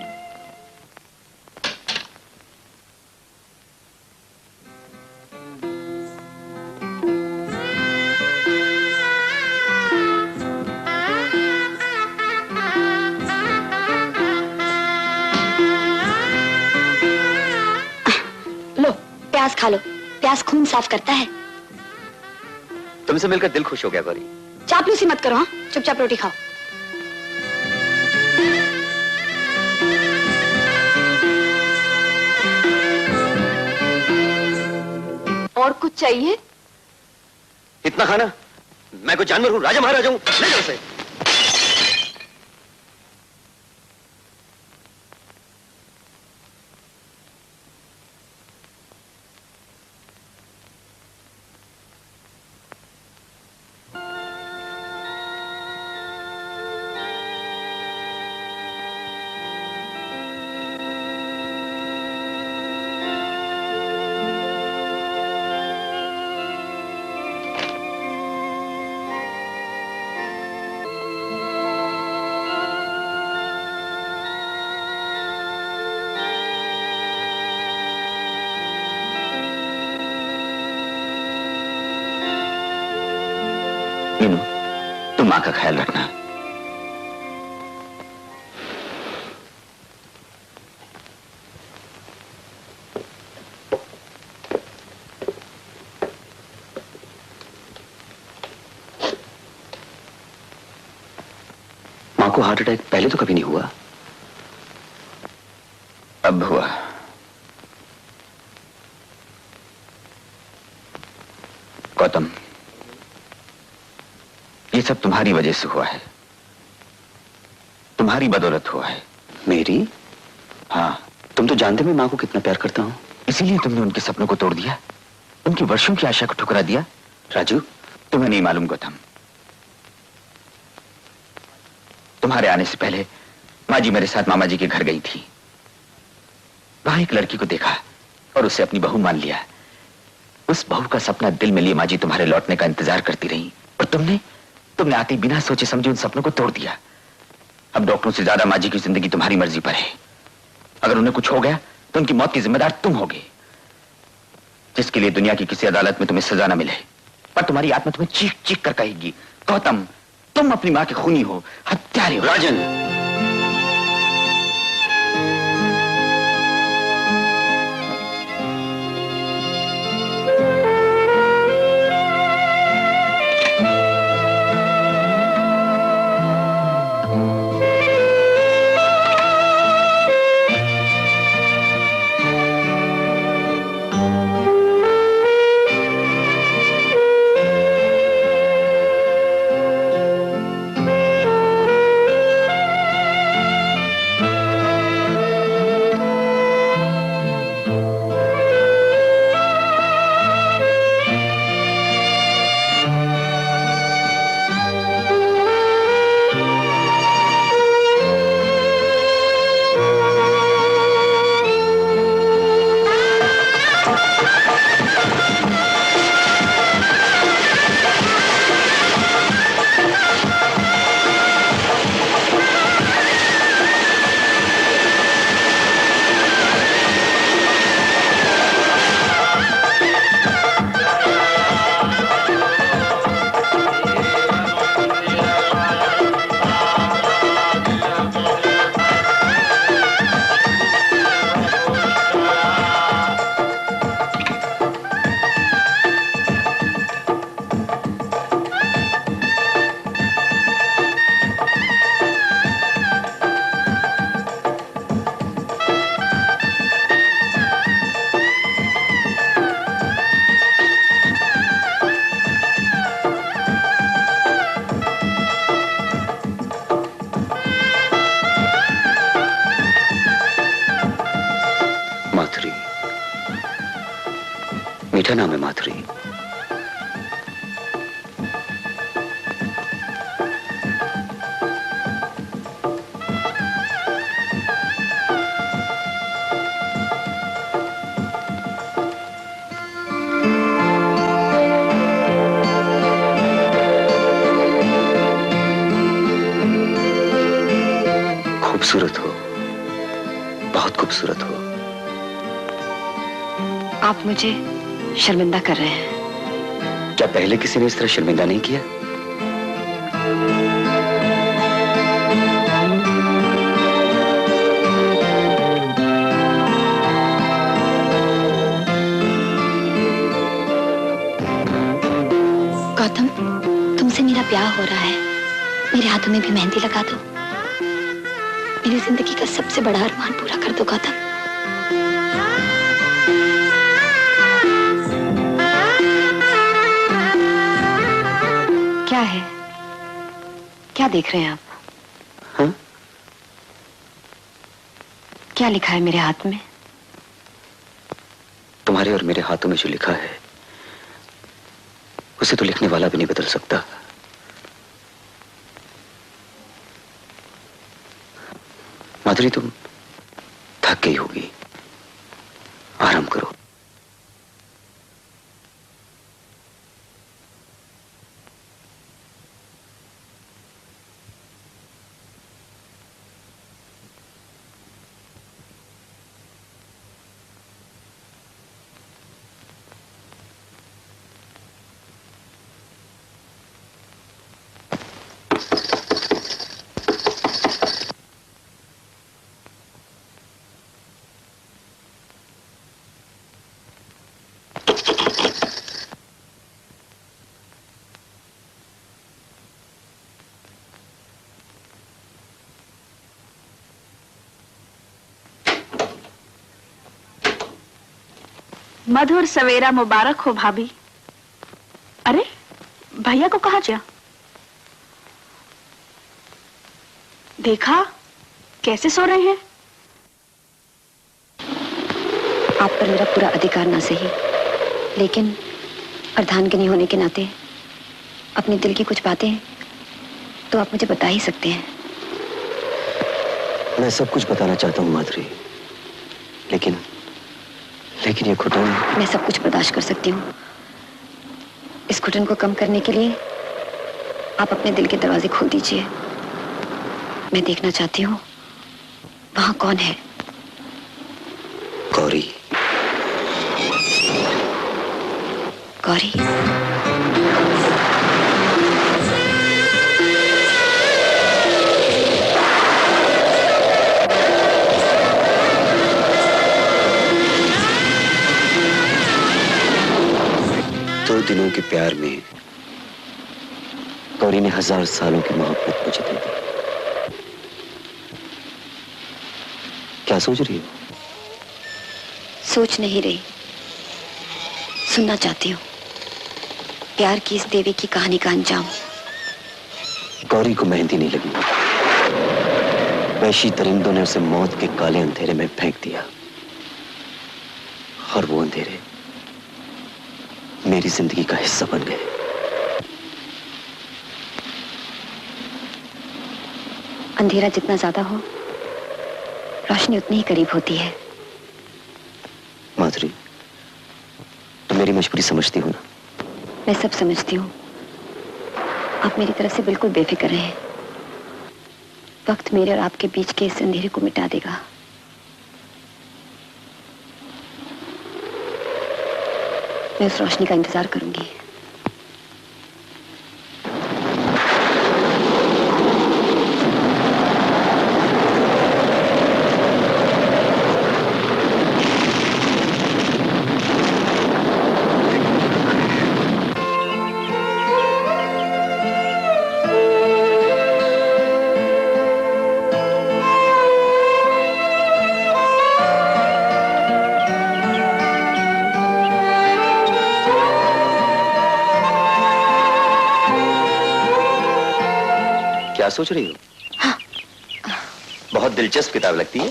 लो प्याज खा लो, प्याज खून साफ करता है। तुमसे मिलकर दिल खुश हो गया गौरी। चापलूसी मत करो, हाँ, चुपचाप रोटी खाओ। और कुछ चाहिए? इतना खाना? मैं कोई जानवर हूं? राजा महाराजा हूं? ले जाओ उसे। मीनू, तुम मां का ख्याल रखना। मां को हार्ट अटैक पहले तो कभी नहीं हुआ। अब हुआ। गौतम, ये सब तुम्हारी वजह से हुआ है, तुम्हारी बदौलत हुआ है। मेरी? हाँ, तुम तो जानते मैं मां को कितना प्यार करता हूं। इसीलिए तुमने उनके सपनों को तोड़ दिया, उनकी वर्षों की आशा को ठुकरा दिया। राजू, तुम्हें नहीं मालूम गौतम, तुम्हारे आने से पहले माँ जी मेरे साथ मामा जी के घर गई थी। वहां एक लड़की को देखा और उसे अपनी बहू मान लिया। उस बहू का सपना दिल में लिए माँ जी तुम्हारे लौटने का इंतजार करती रही, और तुमने आते बिना सोचे समझे उन सपनों को तोड़ दिया। अब डॉक्टरों से ज्यादा माँ जी की जिंदगी तुम्हारी मर्जी पर है। अगर उन्हें कुछ हो गया तो उनकी मौत की जिम्मेदार तुम होगे, जिसके लिए दुनिया की किसी अदालत में तुम्हें सजा न मिले। पर तुम्हारी आत्मा तुम्हें चीख चीख कर कहेगी, गौतम, तुम अपनी मां के खूनी हो, हत्यारे हो। राजन, माधुरी, मीठा नाम है माधुरी। खूबसूरत हो, बहुत खूबसूरत हो। आप मुझे शर्मिंदा कर रहे हैं। क्या पहले किसी ने इस तरह शर्मिंदा नहीं किया? गौतम, तुमसे मेरा ब्याह हो रहा है, मेरे हाथों में भी मेहंदी लगा दो। मेरी जिंदगी का सबसे बड़ा अरमान पूरा कर दो गौतम। क्या है? क्या देख रहे हैं आप? हाँ? क्या लिखा है मेरे हाथ में? तुम्हारे और मेरे हाथों में जो लिखा है उसे तो लिखने वाला भी नहीं बदल सकता। माधुरी, तुम थक गई होगी, आराम करो। मधुर सवेरा मुबारक हो भाभी। अरे भैया को कहाँ जा? देखा कैसे सो रहे हैं? आप पर मेरा पूरा अधिकार ना सही, लेकिन अर्धांगिनी होने के नाते अपने दिल की कुछ बातें तो आप मुझे बता ही सकते हैं। मैं सब कुछ बताना चाहता हूँ माधुरी, लेकिन ये घुटन। मैं सब कुछ बर्दाश्त कर सकती हूँ। इस घुटन को कम करने के लिए आप अपने दिल के दरवाजे खोल दीजिए। मैं देखना चाहती हूँ वहां कौन है। गौरी। गौरी। दो दिनों के प्यार में गौरी ने 1000 सालों की मोहब्बत मुझे दे दी। क्या सोच रही हो? सोच नहीं रही, सुनना चाहती हूँ प्यार की इस देवी की कहानी का अंजाम। गौरी को मेहंदी नहीं लगी, वैशी दरिंदों ने उसे मौत के काले अंधेरे में फेंक दिया, और वो अंधेरे मेरी जिंदगी का हिस्सा बन गए। अंधेरा जितना ज्यादा हो, रोशनी उतनी ही करीब होती है। माधुरी, तुम मेरी मजबूरी समझती हो ना? मैं सब समझती हूँ। आप मेरी तरफ से बिल्कुल बेफिक्र रहें। वक्त मेरे और आपके बीच के इस अंधेरे को मिटा देगा। मैं उस रोशनी का इंतजार करूंगी। क्या सोच रही हो? हाँ। बहुत दिलचस्प किताब लगती है।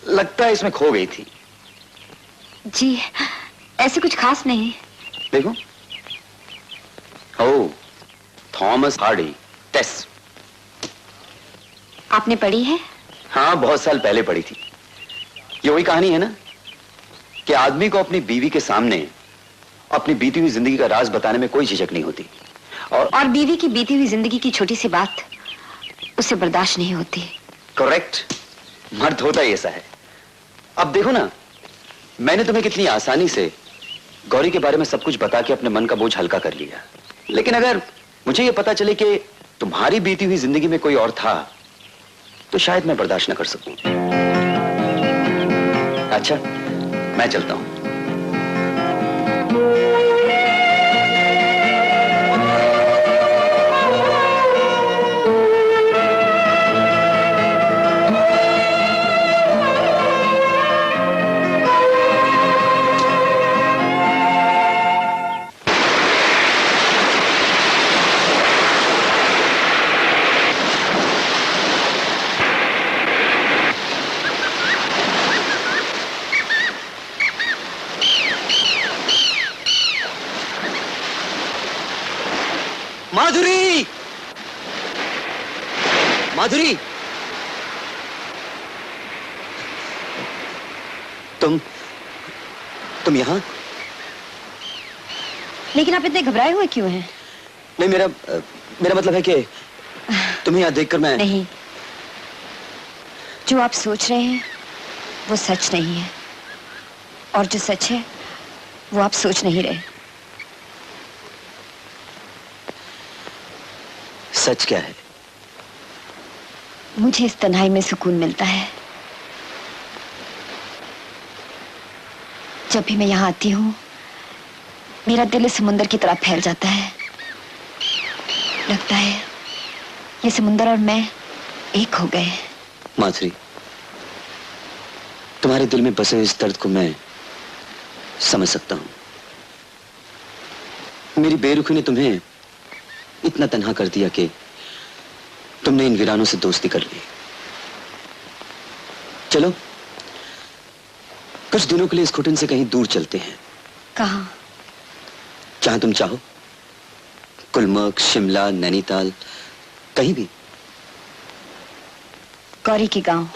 लगता है इसमें खो गई थी। जी ऐसे कुछ खास नहीं। देखो, ओह, थॉमस हार्डी टेस्ट। आपने पढ़ी है? हाँ, बहुत साल पहले पढ़ी थी। ये वही कहानी है ना कि आदमी को अपनी बीवी के सामने अपनी बीती हुई जिंदगी का राज बताने में कोई झिझक नहीं होती, और बीवी की बीती हुई जिंदगी की छोटी सी बात उसे बर्दाश्त नहीं होती। करेक्ट, मर्द होता ही ऐसा है। अब देखो ना, मैंने तुम्हें कितनी आसानी से गौरी के बारे में सब कुछ बता के अपने मन का बोझ हल्का कर लिया, लेकिन अगर मुझे यह पता चले कि तुम्हारी बीती हुई जिंदगी में कोई और था तो शायद मैं बर्दाश्त न कर सकूं। अच्छा, मैं चलता हूं। माधुरी, माधुरी, तुम यहां? लेकिन आप इतने घबराए हुए क्यों हैं? नहीं, मेरा मतलब है कि तुम्हें यहां देखकर मैं... नहीं, जो आप सोच रहे हैं वो सच नहीं है, और जो सच है वो आप सोच नहीं रहे। सच क्या है? मुझे इस तन्हाई में सुकून मिलता है। जब भी मैं यहाँ आती हूँ मेरा दिल इस समुंदर की तरह फैल जाता है। लगता है ये समुंदर और मैं एक हो गए। माधुरी, तुम्हारे दिल में बसे इस दर्द को मैं समझ सकता हूं। मेरी बेरुखी ने तुम्हें इतना तन्हा कर दिया कि तुमने इन वीरानों से दोस्ती कर ली। चलो, कुछ दिनों के लिए इस घुटन से कहीं दूर चलते हैं। कहां? जहां तुम चाहो, गुलमर्ग, शिमला, नैनीताल, कहीं भी। गौरी के गांव।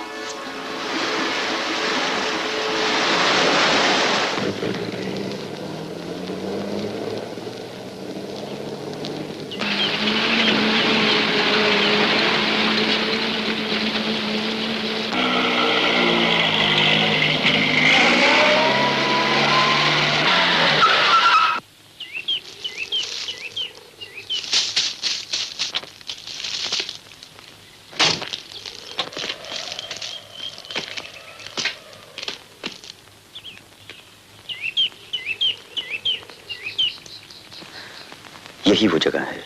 यही वो जगह है।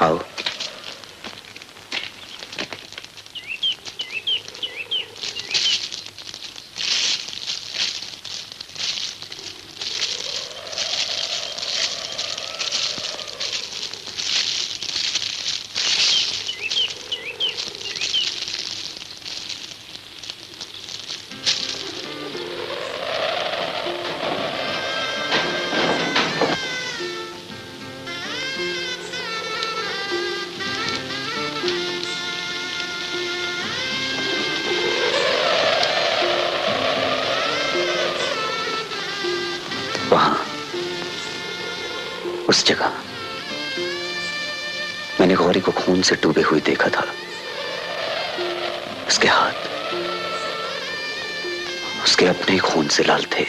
आओ। वहां, उस जगह मैंने गौरी को खून से डूबे हुए देखा था। उसके हाथ उसके अपने खून से लाल थे।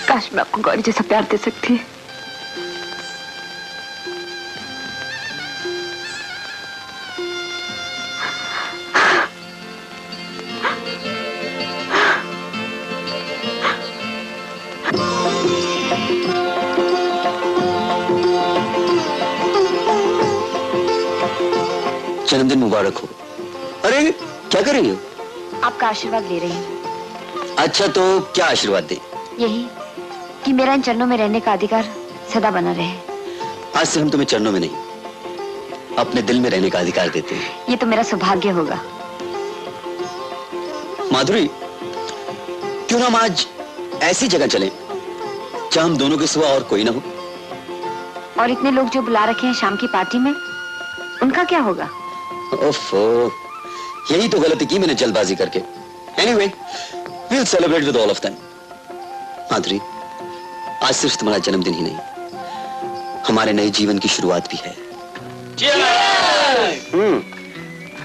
काश मैं आपको गौरी जैसा प्यार दे सकती। जन्मदिन मुबारक हो। अरे क्या कर रही हो? आपका आशीर्वाद ले रही हूँ। अच्छा तो क्या आशीर्वाद दे? यही कि मेरा इन चरणों में रहने का अधिकार सदा बना रहे। आज से हम तुम्हें चरणों में नहीं, अपने दिल में रहने का अधिकार देते हैं। ये तो मेरा सौभाग्य होगा। माधुरी, क्यों ना हम आज ऐसी जगह चलें जहां हम दोनों के सिवा और कोई ना हो। और इतने लोग जो बुला रखे हैं शाम की पार्टी में, उनका क्या होगा? ओफो, यही तो गलती की मैंने जल्दबाजी करके। Anyway, we'll celebrate with all of them. माधुरी, आज सिर्फ तुम्हारा जन्मदिन ही नहीं, हमारे नए जीवन की शुरुआत भी है।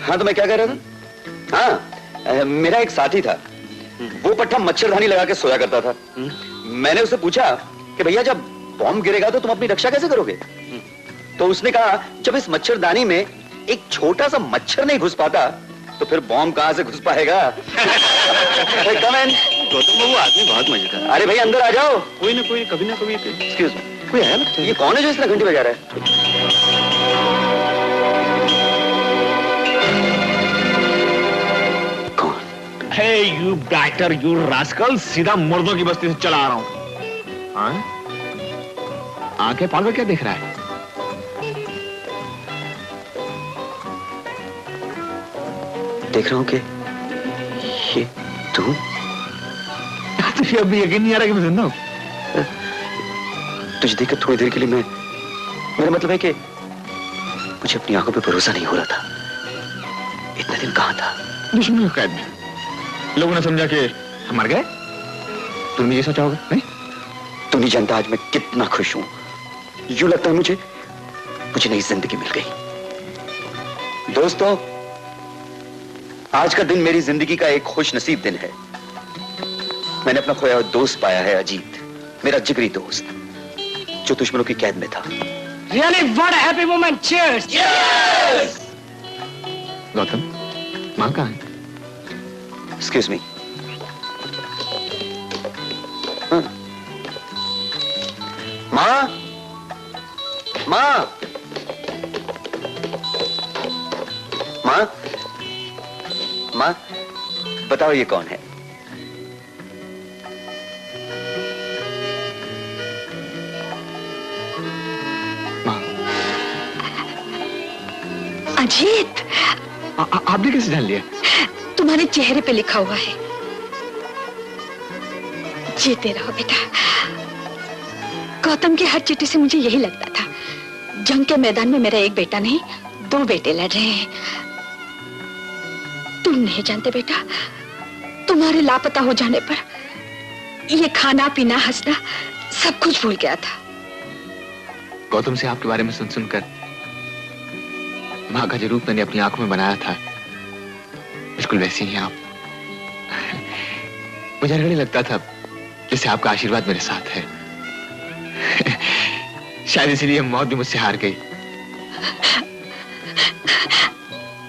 हाँ तो मैं क्या कह रहा था? हाँ, मेरा एक साथी था, वो पट्टा मच्छरदानी लगा के सोया करता था। मैंने उससे पूछा कि भैया जब बॉम्ब गिरेगा तो तुम अपनी रक्षा कैसे करोगे? तो उसने कहा जब इस मच्छरदानी में एक छोटा सा मच्छर नहीं घुस पाता तो फिर बॉम्ब कहां से घुस पाएगा? कम इन। गौतम बाबू आदमी बहुत मजेदार। अरे भाई अंदर आ जाओ। कोई ना कभी एक्सक्यूज मी, कोई है ना? ये कौन है जो इस तरह घंटी बजा रहा है? हे यू बैटर, यू रास्कल, सीधा मुर्दों की बस्ती से चला आ रहा हूं। हाँ? आंखें फाड़ कर क्या देख रहा है? देख रहा हूं कि ये तू? तुझे अभी यकीन नहीं आ रहा कि मैं जिंदा हूं? तुझे देखकर थोड़ी देर के लिए मेरा मतलब है कि मुझे अपनी आंखों पे भरोसा नहीं हो रहा था। इतने दिन कहां था? दुश्मनी की कैद में। लोगों ने समझा कि हम मर गए। तुमने ये सोचा होगा, नहीं? तू नहीं जानता आज मैं कितना खुश हूं। यूं लगता है मुझे नई जिंदगी मिल गई। दोस्तों, आज का दिन मेरी जिंदगी का एक खुश नसीब दिन है। मैंने अपना खोया हुआ दोस्त पाया है, अजीत, मेरा जिगरी दोस्त जो दुश्मनों की कैद में था। Really, what a happy moment! Cheers! Yes! Gautam, माँ कहाँ है? Excuse me. माँ, माँ, माँ, माँ, बताओ ये कौन है? अजीत, आपने कैसे जान लिया? तुम्हारे चेहरे पे लिखा हुआ है। जीते रहो बेटा। गौतम की हर चिट्ठी से मुझे यही लगता था, जंग के मैदान में मेरा एक बेटा नहीं, दो बेटे लड़ रहे हैं। तुम नहीं जानते बेटा, तुम्हारे लापता हो जाने पर ये खाना पीना हंसना सब कुछ भूल गया था। गौतम से आपके बारे में सुन सुनकर माँ का जो रूप मैंने अपनी आंखों में बनाया था, बिल्कुल वैसे ही आप। मुझे हर घड़ी लगता था जैसे आपका आशीर्वाद मेरे साथ है। शायद इसीलिए मौत भी मुझसे हार गई।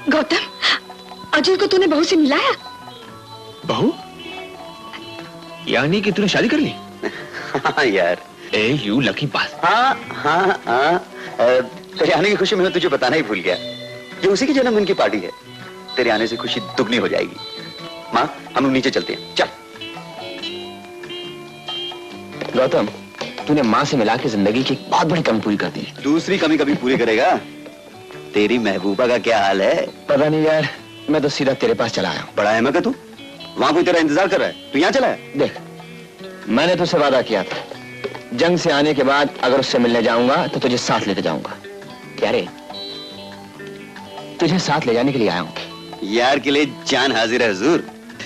गौतम, अजय को तूने बहू से मिलाया? बहू? यानी कि तूने शादी कर ली? हाँ यार। ए यू लकी बात। हाँ, तेरे आने की खुशी में मैं तुझे बताना ही भूल गया। ये उसी की जन्मदिन की पार्टी है। तेरे आने से खुशी दुगनी हो जाएगी। माँ, हम लोग नीचे चलते हैं, चल। गौतम, तूने माँ से मिला के जिंदगी की एक बहुत बड़ी कमी पूरी कर दी। दूसरी कमी कभी पूरी करेगा? तेरी महबूबा का क्या हाल है? पता नहीं यार, मैं तो सीधा तेरे पास चला आया हूँ। बड़ा है मैं तू? वहां कोई तेरा इंतजार कर रहा है, तू यहाँ चला है? देख, मैंने तुझसे वादा किया था, जंग से आने के बाद अगर उससे मिलने जाऊंगा तो तुझे साथ लेते जाऊंगा। यारे, तुझे साथ ले जाने के लिए आया हूँ। यार के लिए जान हाजिर है हुजूर।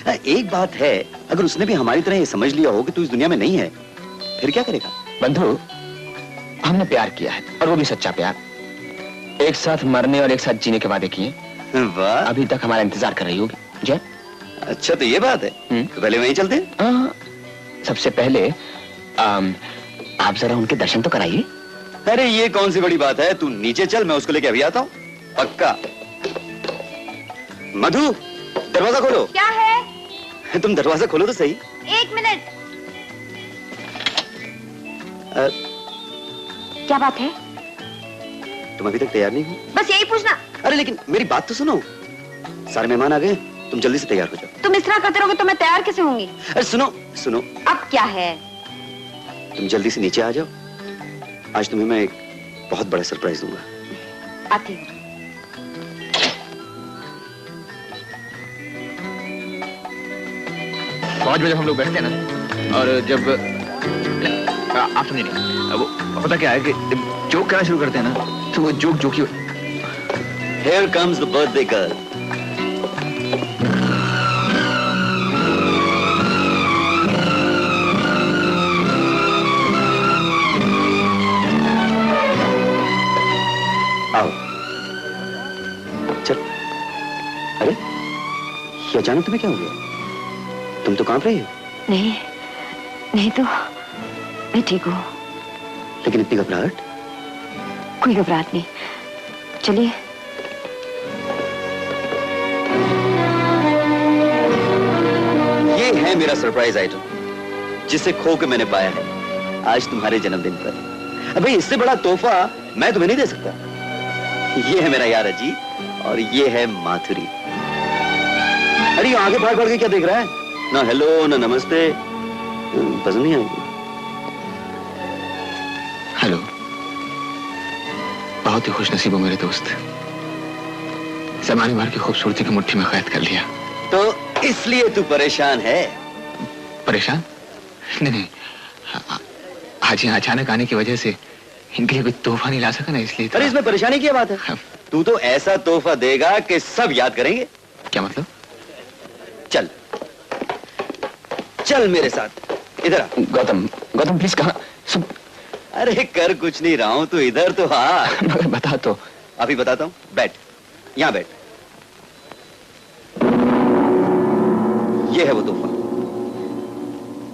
एक बात है, अगर उसने भी हमारी तरह ये समझ लिया हो कि तू इस दुनिया में नहीं है, फिर क्या करेगा? बंधु, हमने प्यार किया है, और वो भी सच्चा प्यार। एक साथ मरने और एक साथ जीने के वादे किए। वाह, अभी तक हमारा इंतजार कर रही होगी। जय। अच्छा तो ये बात है। तो पहले वहीं चलते हैं। सबसे पहले आप जरा उनके दर्शन तो कराइए। अरे ये कौन सी बड़ी बात है, तू नीचे चल, मैं उसको लेके अभी आता हूँ। पक्का। मधु, दरवाजा खोलो। क्या है? तुम दरवाजा खोलो तो सही। एक मिनट। क्या बात है? तुम अभी तक तैयार नहीं हो? बस यही पूछना। अरे लेकिन मेरी बात तो सुनो, सारे मेहमान आ गए, तुम जल्दी से तैयार हो जाओ। तुम इस तरह करते रहोगे तो मैं तैयार कैसे होंगी? अरे सुनो सुनो, अब क्या है? तुम जल्दी से नीचे आ जाओ, आज तुम्हें मैं एक बहुत बड़ा सरप्राइज दूंगा। आती हूँ। 5 बजे हम लोग बैठते हैं ना, और जब आप समझे नहीं, वो पता क्या है कि जब जोक करना शुरू करते हैं ना, तो वो joke he Here comes the birthday girl. आओ, चल। अरे ये अचानक तुम्हें क्या हो गया? तुम तो कांप रही हो। नहीं तो मैं ठीक हूँ। लेकिन इतनी घबराहट? कोई घबराहट नहीं, चलिए। ये है मेरा सरप्राइज आइटम, जिसे खो के मैंने पाया है आज तुम्हारे जन्मदिन पर। अबे इससे बड़ा तोहफा मैं तुम्हें नहीं दे सकता। ये है मेरा यार अजीत, और ये है माथुरी। अरे ये आगे भाग के क्या देख रहा है? ना हेलो ना नमस्ते, पसंद नहीं आएगी। हेलो, बहुत ही खुश नसीब हो मेरे दोस्त, ज़माने भर की खूबसूरती की मुट्ठी में कैद कर लिया। तो इसलिए तू परेशान है? परेशान? नहीं, आज यहाँ अचानक आने की वजह से इनके लिए कोई तोहफा नहीं ला सका ना, इसलिए। अरे इसमें परेशानी क्या बात है? तू तो ऐसा तोहफा देगा कि सब याद करेंगे। क्या मतलब? चल चल मेरे साथ, इधर आ। गौतम प्लीज, कहाँ सब? अरे कर कुछ नहीं रहा हूं, तू इधर तो आ। मगर बता तो। अभी बताता हूं, बैठ, यहां बैठ। ये है वो तोहफा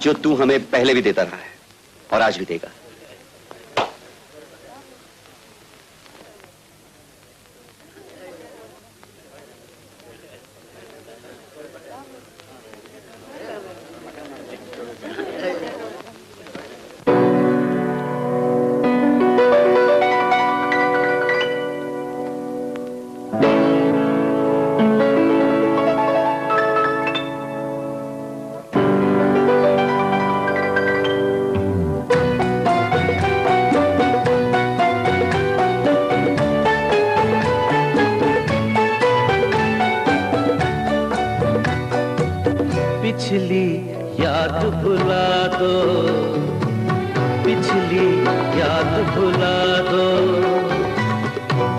जो तू हमें पहले भी देता रहा है और आज भी देगा। पिछली याद भुला दो, पिछली याद भुला दो,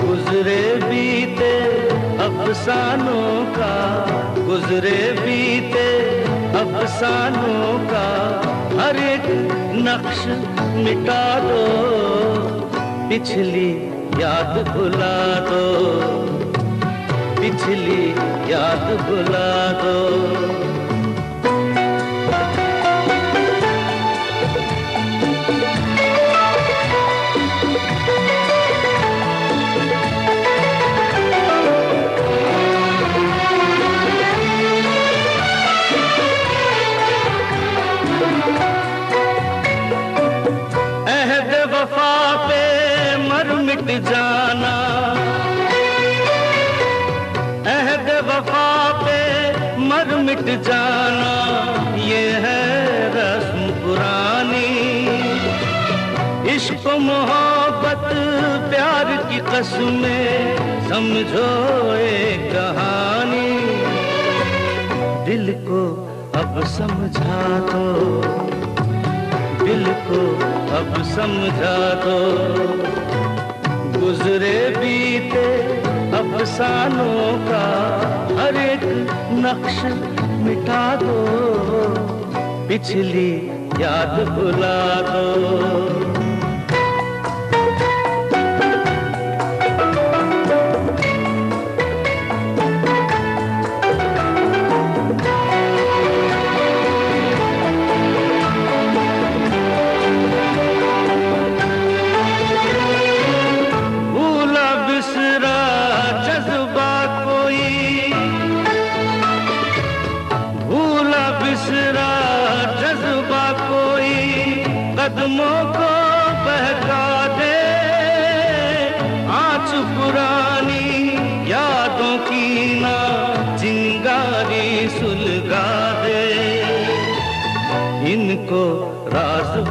गुजरे बीते अफसानों का, गुजरे बीते अफसानों का हर एक नक्श मिटा दो, पिछली याद भुला दो, पिछली याद भुला दो। वफा पे मर मिट जाना, अहद वफा पे मर मिट जाना, ये है रस्म पुरानी। इश्क मोहब्बत प्यार की कसमें समझो एक कहानी। दिल को अब समझा दो, दिल को अब समझा दो, गुजरे बीते अफसानों का हर एक नक्श मिटा दो, पिछली याद भुला दो। कदमों को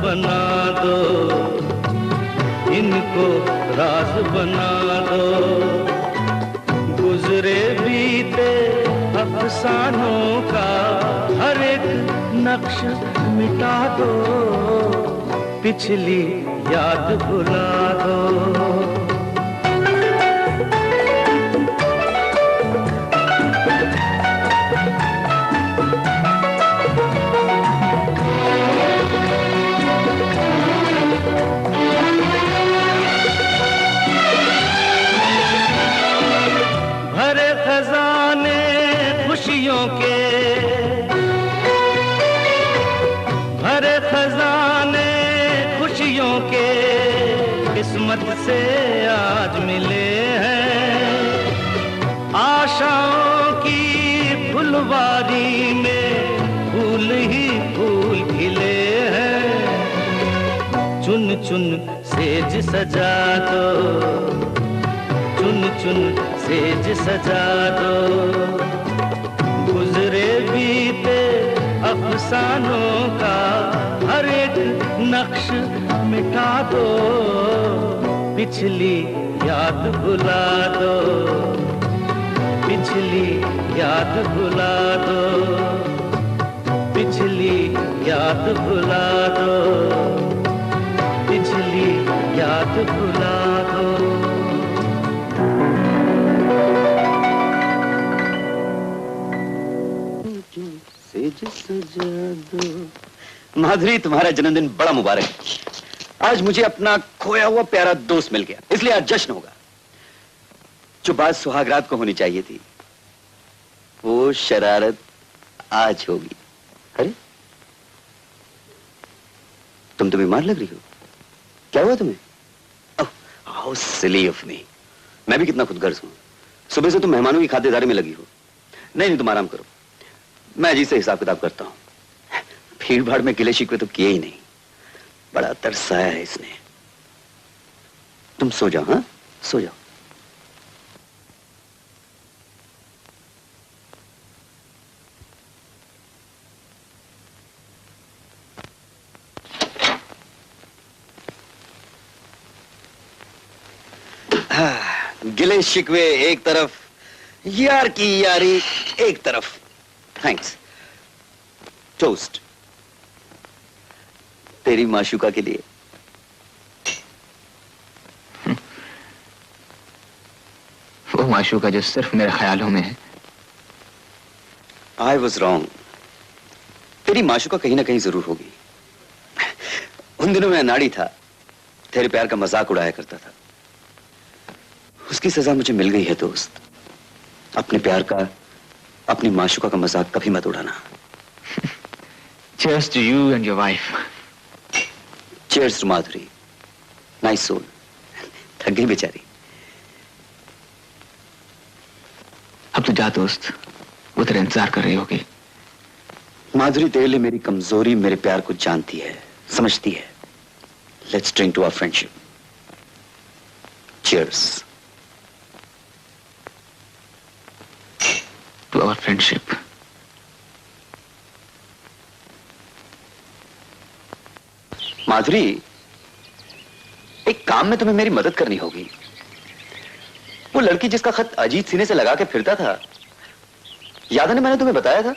बना दो, इनको राज बना दो। गुजरे बीते अफसानों का हर एक नक्श मिटा दो, पिछली याद भुला दो। भरे खजाने खुशियों के, भरे खजाने खुशियों के किस्मत से आज मिले हैं। आशाओं की फुलवारी में फूल ही फूल खिले हैं। चुन चुन सेज सजा दो, चुन चुन सेज सजा दो। गुजरे बीते अफसानों का हर एक नक्श मिटा दो, पिछली याद भुला दो, पिछली याद भुला दो, पिछली याद भुला दो, पिछली याद भुला दो। माधुरी, तुम्हारा जन्मदिन बड़ा मुबारक है। आज मुझे अपना खोया हुआ प्यारा दोस्त मिल गया, इसलिए आज जश्न होगा। जो बात सुहागरात को होनी चाहिए थी, वो शरारत आज होगी। अरे तुम तो बीमार लग रही हो, क्या हुआ तुम्हें? ओह, हाउ सिली ऑफ मी। मैं भी कितना खुदगर्ज हूं। सुबह से तुम मेहमानों की खातिरदारी में लगी हो। नहीं, तुम आराम करो, मैं अजीत से हिसाब किताब करता हूं। भीड़ भाड़ में गिले शिकवे तो किए ही नहीं, बड़ा तरसाया है इसने। तुम सो जाओ, हाँ सो जाओ। गिले शिकवे एक तरफ, यार की यारी एक तरफ। थैंक्स। टोस्ट तेरी माशुका के लिए। वो माशुका जो सिर्फ मेरे ख्यालों में है। I was wrong. तेरी माशुका कहीं ना कहीं जरूर होगी। उन दिनों मैं अनाड़ी था, तेरे प्यार का मजाक उड़ाया करता था। उसकी सजा मुझे मिल गई है दोस्त। अपने प्यार का, अपनी माशुका का मजाक कभी मत उड़ाना। Cheers to you and your wife. Cheers to Madhuri. Nice soul. थक गई बेचारी। अब तो जा दोस्त, वो तेरा इंतजार कर रही होगी। माधुरी तेरे लिए मेरी कमजोरी, मेरे प्यार को जानती है, समझती है। Let's drink to our friendship. Cheers. To our friendship. माधुरी, एक काम में तुम्हें मेरी मदद करनी होगी। वो लड़की जिसका खत अजीत सीने से लगा के फिरता था, याद है मैंने तुम्हें बताया था?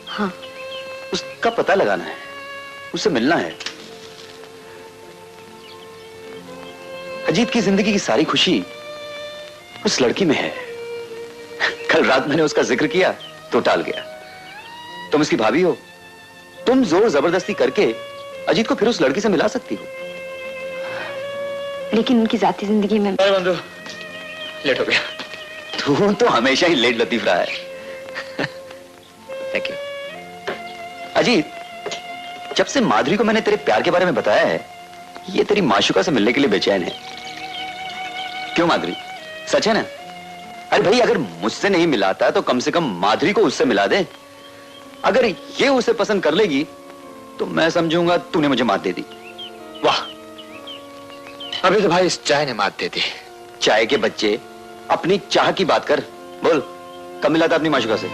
हाँ। उसका पता लगाना है, उससे मिलना है। अजीत की जिंदगी की सारी खुशी उस लड़की में है। कल रात मैंने उसका जिक्र किया तो टाल गया। तुम उसकी भाभी हो, तुम जोर जबरदस्ती करके अजीत को फिर उस लड़की से मिला सकती हो। लेकिन उनकी जाती जिंदगी में। अरे बंधु, लेट हो गया। तू तो हमेशा ही लेट लतीफ रहा है। Thank you. अजीत, जब से माधुरी को मैंने तेरे प्यार के बारे में बताया है, ये तेरी माशुका से मिलने के लिए बेचैन है। क्यों माधुरी, सच है ना? अरे भाई, अगर मुझसे नहीं मिलाता तो कम से कम माधुरी को उससे मिला दे। अगर ये उसे पसंद कर लेगी तो मैं समझूंगा तूने मुझे मात दे दी। वाह, अभी तो भाई इस चाय ने मात दे दी। चाय के बच्चे, अपनी चाह की बात कर। बोल, कब मिला था अपनी माशुका से?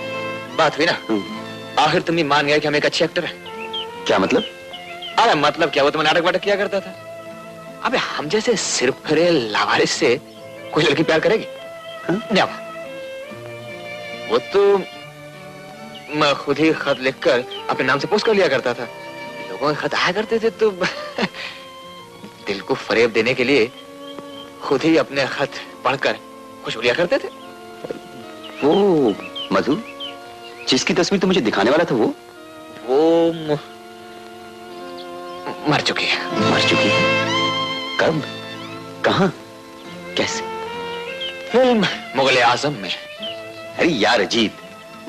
बात हुई ना। आखिर तुम भी मान गए कि हम एक अच्छे एक्टर हैं। क्या मतलब? अरे मतलब क्या, वो तो नाटक वाटक किया करता था। अबे हम जैसे सिर्फ खरे लावारिस से कोई लड़की प्यार करेगी? नहीं, वो तो मैं खुद ही खत लिखकर अपने नाम से पोस्ट कर लिया करता था। लोगों के खत आया करते थे तो दिल को फरेब देने के लिए खुद ही अपने खत पढ़कर खुश हो लिया करते थे। वो मधु जिसकी तस्वीर तो मुझे दिखाने वाला था वो मर चुकी है। मर चुकी है? कब? कहाँ? कैसे? फिल्म मुगले आजम में। अरे यार अजीत,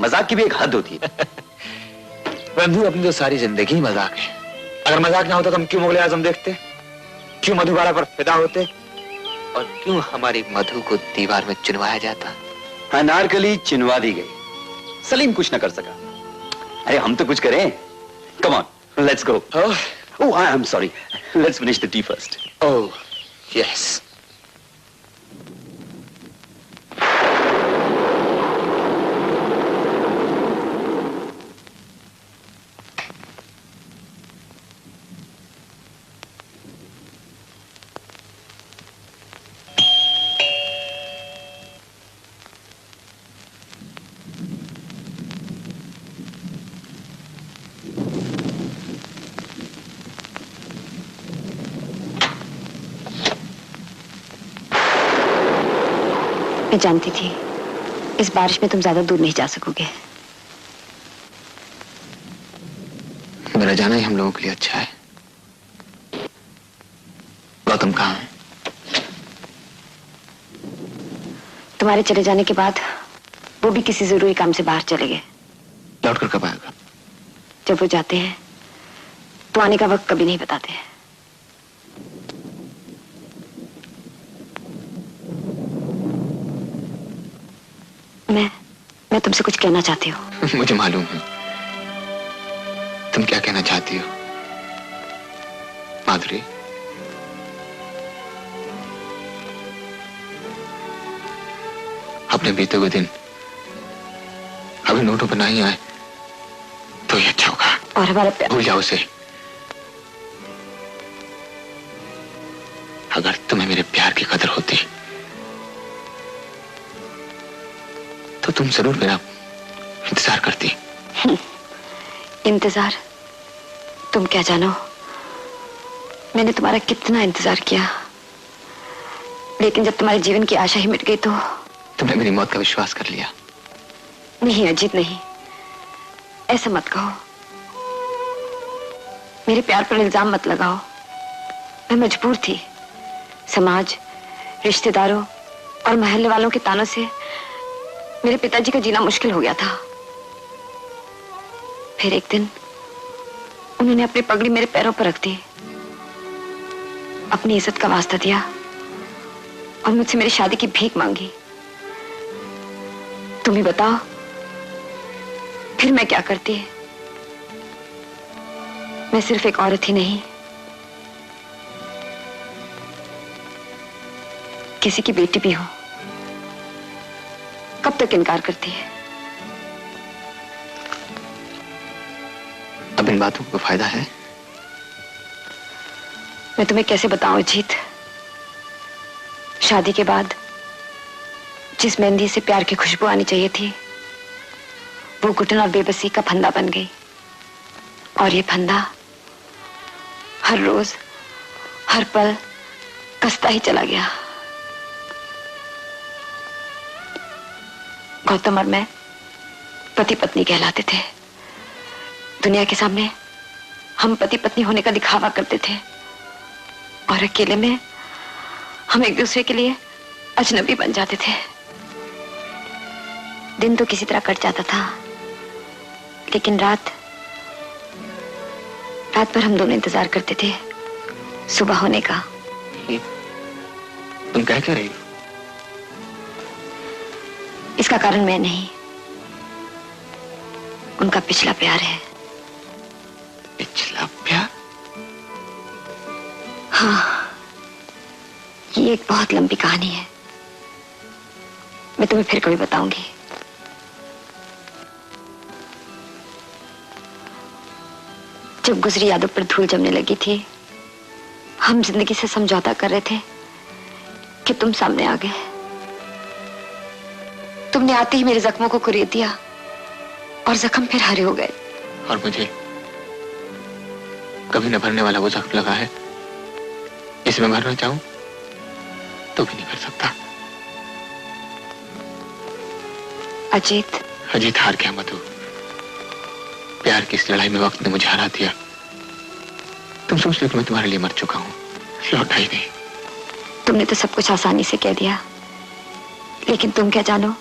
मजाक की भी एक हद होती है। बंधु, अपनी तो सारी जिंदगी ही मजाक है। अगर मजाक ना होता तो हम क्यों मुगले आजम देखते? क्यों मधुबाला पर फिदा होते? और क्यों हमारी मधु को दीवार में चुनवाया जाता? अनारकली चिनवा दी गई, सलीम कुछ ना कर सका। अरे हम तो कुछ करें। Come on, let's go. Oh I am sorry, let's finish the T first. Oh yes. मैं जानती थी इस बारिश में तुम ज्यादा दूर नहीं जा सकोगे। मेरा जाना ही हम लोगों के लिए अच्छा है। गौतम कहाँ है? तुम्हारे चले जाने के बाद वो भी किसी जरूरी काम से बाहर चले गए। लौट कर कब आएगा? जब वो जाते हैं तो आने का वक्त कभी नहीं बताते हैं। मैं तुमसे कुछ कहना चाहती हूँ। मुझे मालूम है तुम क्या कहना चाहती हो माधुरी। अपने बीते हुए दिन अभी नोटों पर नहीं आए तो ये अच्छा होगा। और हमारा प्यार भूल जाओ उसे। अगर तुम्हें मेरे प्यार की कदर होती तो तुम जरूर मेरा इंतजार करती। इंतजार? तुम क्या जानो मैंने तुम्हारा कितना इंतजार किया, लेकिन जब तुम्हारे जीवन की आशा ही मिट गई तो तुमने मेरी मौत का विश्वास कर लिया। नहीं अजीत नहीं, ऐसा मत कहो। मेरे प्यार पर इल्जाम मत लगाओ। मैं मजबूर थी। समाज, रिश्तेदारों और मोहल्ले वालों के तानों से मेरे पिताजी का जीना मुश्किल हो गया था। फिर एक दिन उन्होंने अपनी पगड़ी मेरे पैरों पर रख दी, अपनी इज्जत का वास्ता दिया और मुझसे मेरी शादी की भीख मांगी। तुम ही बताओ फिर मैं क्या करती? मैं सिर्फ एक औरत ही नहीं, किसी की बेटी भी हूं। कब तक इनकार करती है? अब इन बातों को फायदा है? मैं तुम्हें कैसे बताऊं अजीत, शादी के बाद जिस मेहंदी से प्यार की खुशबू आनी चाहिए थी वो घुटन और बेबसी का फंदा बन गई। और ये फंदा हर रोज हर पल कसता ही चला गया। गौतम और मैं पति पत्नी कहलाते थे। दुनिया के सामने हम पति पत्नी होने का दिखावा करते थे और अकेले में हम एक दूसरे के लिए अजनबी बन जाते थे। दिन तो किसी तरह कट जाता था, लेकिन रात भर हम दोनों इंतजार करते थे सुबह होने का। तुम कह क्या रही हो? इसका कारण मैं नहीं, उनका पिछला प्यार है। पिछला प्यार? हाँ, ये एक बहुत लंबी कहानी है। मैं तुम्हें फिर कभी बताऊंगी। जब गुजरी यादों पर धूल जमने लगी थी, हम जिंदगी से समझौता कर रहे थे कि तुम सामने आ गए। तुमने आते ही मेरे जख्मों को कुरेद दिया और जख्म फिर हरे हो गए। और मुझे कभी न भरने वाला वो जख्म लगा है, इसे मैं भरना चाहूं तो भी नहीं भर सकता। अजीत हार गया मधु। प्यार की इस लड़ाई में वक्त ने मुझे हरा दिया। तुम सोच लो कि मैं तुम्हारे लिए मर चुका हूं, लौटा ही नहीं। तुमने तो सब कुछ आसानी से कह दिया, लेकिन तुम क्या जानो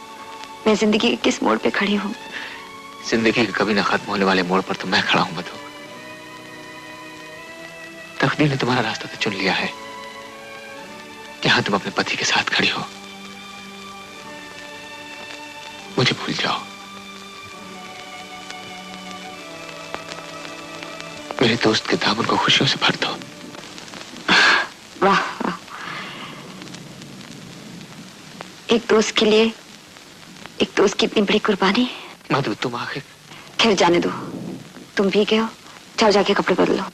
मैं जिंदगी के किस मोड़ पे खड़ी हूँ। जिंदगी के कभी न खत्म होने वाले मोड़ पर तो मैं खड़ा हूं मधु। तकदीर ने तुम्हारा रास्ता तो चुन लिया है, जहां तुम अपने पति के साथ खड़ी हो। मुझे भूल जाओ। मेरे दोस्त के दामन को खुशियों से भर दो। वाह वाह, एक दोस्त के लिए एक दोस्त की इतनी बड़ी कुर्बानी। मधु तुम आखिर। खैर जाने दो, तुम भीगे हो, जाओ जाके कपड़े बदल लो।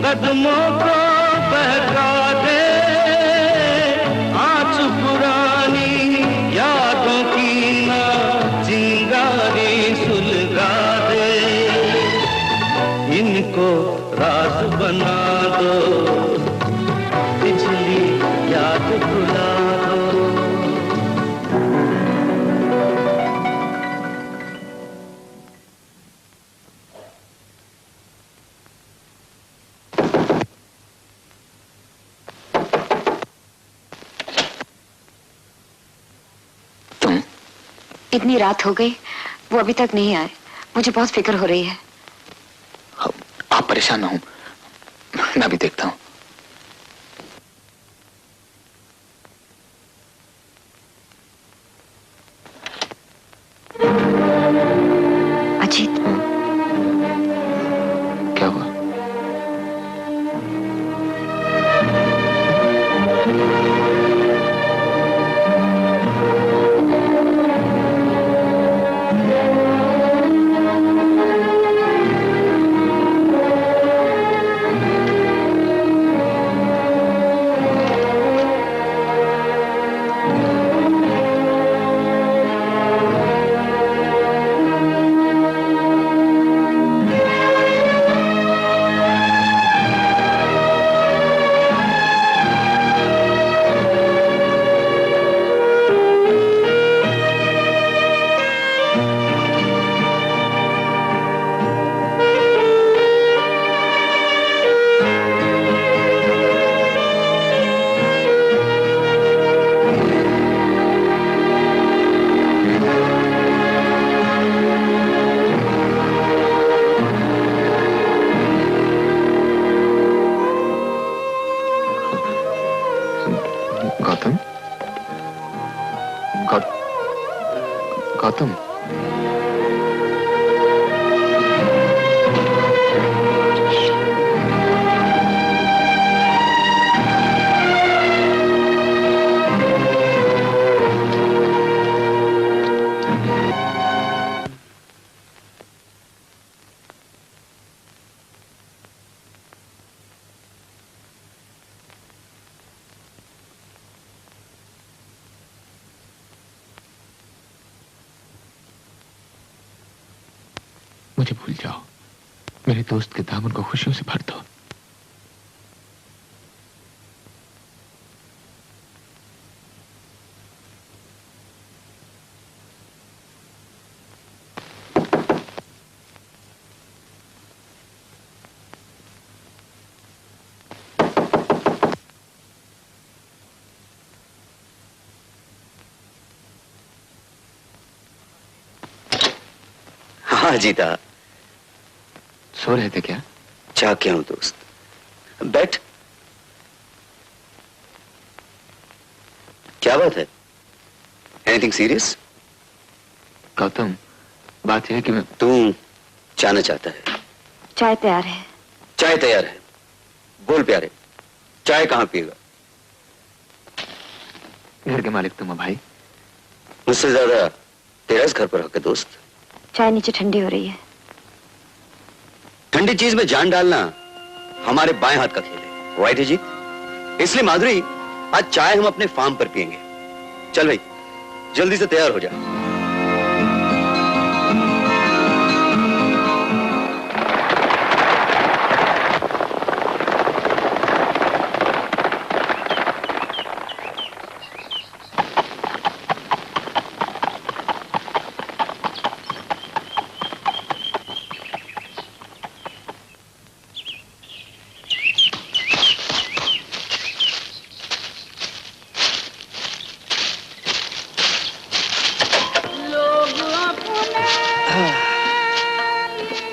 कदमों को बहका दे, आज पुरानी यादों की ना चिंगारी सुलगा दे। इनको राज बना दो, पिछली याद भुला दो। इतनी रात हो गई, वो अभी तक नहीं आए। मुझे बहुत फिक्र हो रही है। आप परेशान ना हो, मैं भी देखता हूं। अजीत, क्या हुआ? गौतम, मुझे भूल जाओ। मेरे दोस्त के दामन को खुशियों से भर दो। हाँ जीता। सो रहे थे क्या? जा क्या हूं दोस्त, बैठ। क्या बात है? Anything serious? गौतम, बात यह है कि मैं... तू जाना चाहता है? चाय तैयार है। चाय तैयार है। बोल प्यारे, चाय कहाँ पिएगा? घर के मालिक तुम हो भाई। मुझसे ज्यादा तेरा इस घर पर हक है दोस्त। चाय नीचे ठंडी हो रही है। ठंडी चीज में जान डालना हमारे बाएं हाथ का खेल है, राइट है जी? इसलिए माधुरी, आज चाय हम अपने फार्म पर पिएंगे। चल भाई, जल्दी से तैयार हो जा।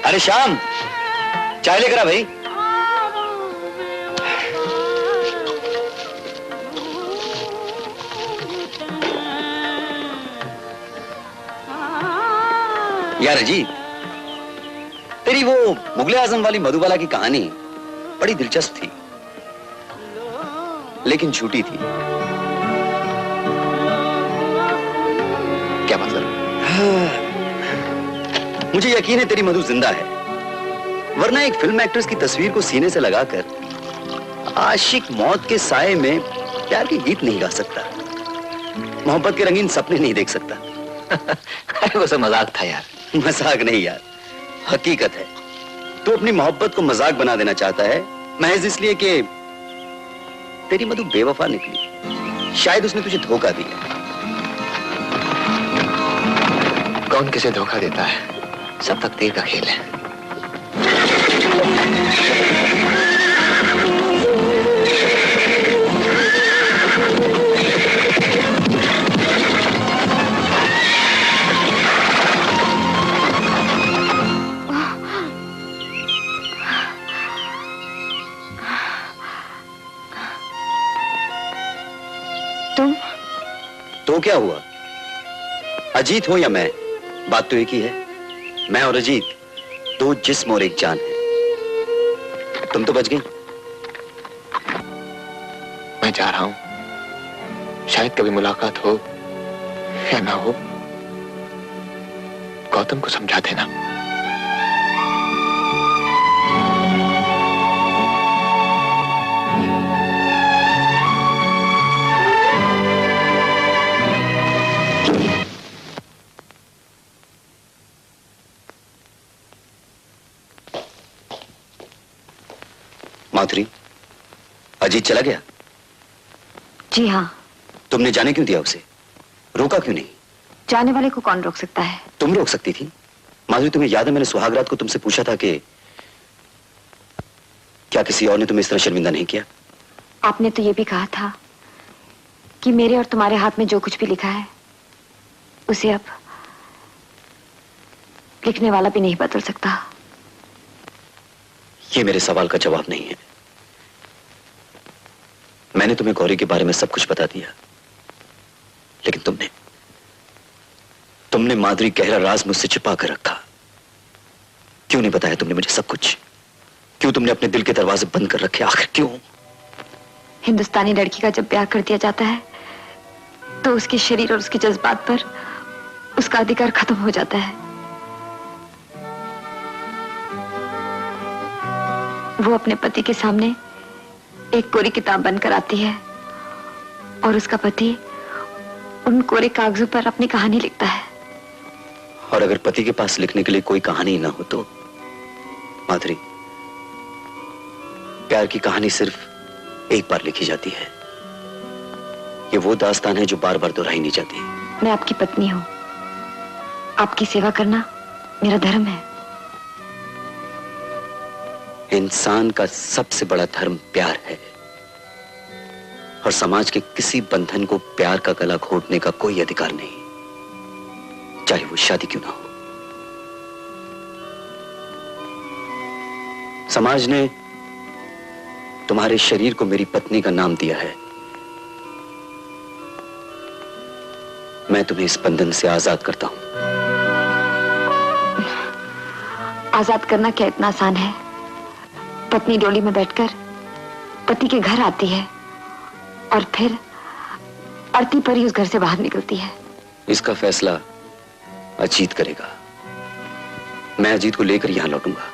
अरे श्याम, चाय लेकर आ भाई। यार जी, तेरी वो मुगले आजम वाली मधुबाला की कहानी बड़ी दिलचस्प थी, लेकिन झूठी थी। क्या मतलब? मुझे यकीन है तेरी मधु जिंदा है, वरना एक फिल्म एक्ट्रेस की तस्वीर को सीने से लगाकर आशिक मौत के साए में प्यार के गीत नहीं गा सकता, मोहब्बत के रंगीन सपने नहीं देख सकता। अरे वो सब मजाक था यार। मजाक नहीं यार, हकीकत है। तू अपनी मोहब्बत को मजाक बना देना चाहता है महज इसलिए कि तेरी मधु बेवफा निकली। शायद उसने तुझे धोखा दिया। कौन किसे धोखा देता है? सब तकदीर का खेल है। तुम? तो क्या हुआ? अजीत हो या मैं, बात तो एक ही है। मैं और अजीत दो जिस्म और एक जान है। तुम तो बच गई। मैं जा रहा हूं, शायद कभी मुलाकात हो या ना हो। गौतम को समझा देना। माधुरी, अजीत चला गया? जी हाँ। तुमने जाने क्यों दिया उसे? रोका क्यों नहीं? जाने वाले को कौन रोक सकता है? तुम रोक सकती थी। माधुरी, तुम्हें याद है मैंने सुहागरात को तुमसे पूछा था कि क्या किसी और ने तुम्हें इस तरह शर्मिंदा नहीं किया? आपने तो ये भी कहा था कि मेरे और तुम्हारे हाथ में जो कुछ भी लिखा है उसे अब लिखने वाला भी नहीं बदल सकता। ये मेरे सवाल का जवाब नहीं है। मैंने तुम्हें गौरी के बारे में सब कुछ बता दिया, लेकिन तुमने माधुरी गहरा राज मुझसे छिपा कर रखा। क्यों नहीं बताया तुमने मुझे सब कुछ? क्यों तुमने अपने दिल के दरवाजे बंद कर रखे? आखिर क्यों? हिंदुस्तानी लड़की का जब ब्याह कर दिया जाता है तो उसके शरीर और उसके जज्बात पर उसका अधिकार खत्म हो जाता है। वो अपने पति के सामने एक कोरी किताब बनकर आती है और उसका पति उन कोरे कागजों पर अपनी कहानी लिखता है। और अगर पति के पास लिखने के लिए कोई कहानी ना हो तो? माधुरी, प्यार की कहानी सिर्फ एक बार लिखी जाती है। ये वो दास्तान है जो बार बार दोहराई नहीं जाती। मैं आपकी पत्नी हूं, आपकी सेवा करना मेरा धर्म है। इंसान का सबसे बड़ा धर्म प्यार है, और समाज के किसी बंधन को प्यार का गला घोटने का कोई अधिकार नहीं, चाहे वो शादी क्यों ना हो। समाज ने तुम्हारे शरीर को मेरी पत्नी का नाम दिया है, मैं तुम्हें इस बंधन से आजाद करता हूं। आजाद करना क्या इतना आसान है? पत्नी डोली में बैठकर पति के घर आती है और फिर अर्थी पर ही उस घर से बाहर निकलती है। इसका फैसला अजीत करेगा। मैं अजीत को लेकर यहां लौटूंगा।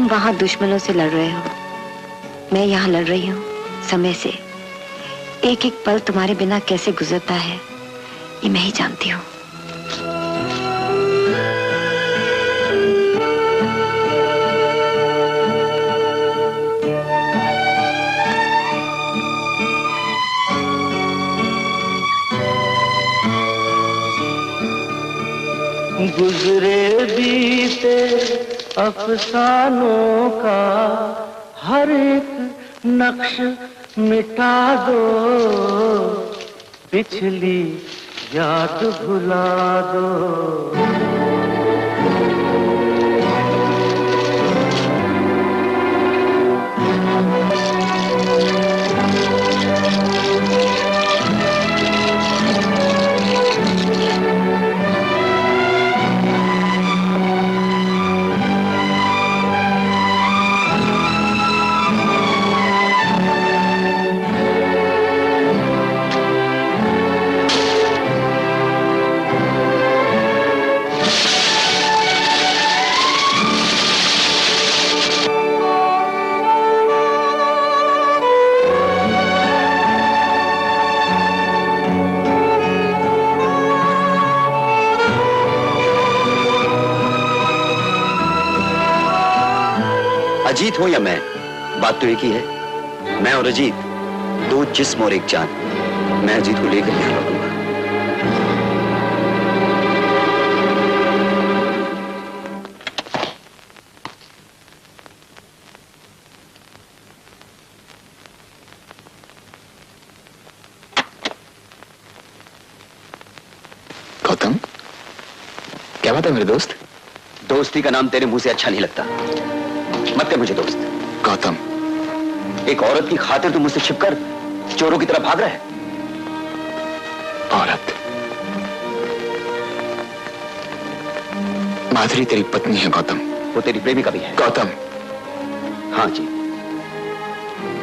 वहां दुश्मनों से लड़ रहे हो, मैं यहाँ लड़ रही हूँ समय से। एक एक पल तुम्हारे बिना कैसे गुजरता है ये मैं ही जानती हूँ। गुजरे बीते अफसानों का हर एक नक्श मिटा दो, पिछली याद भुला दो। अजीत हो या मैं, बात तो एक ही है। मैं और अजीत दो जिस्म और एक जान। मैं अजीत को लेकर यहां लौटूंगा। गौतम, क्या बात है मेरे दोस्त? दोस्ती का नाम तेरे मुंह से अच्छा नहीं लगता। मत कर मुझे दोस्त। गौतम, एक औरत की खातिर तू मुझसे छिपकर चोरों की तरह भाग रहा है। औरत? माधुरी तेरी पत्नी है गौतम। वो तेरी प्रेमिका भी है। गौतम। हाँ जी,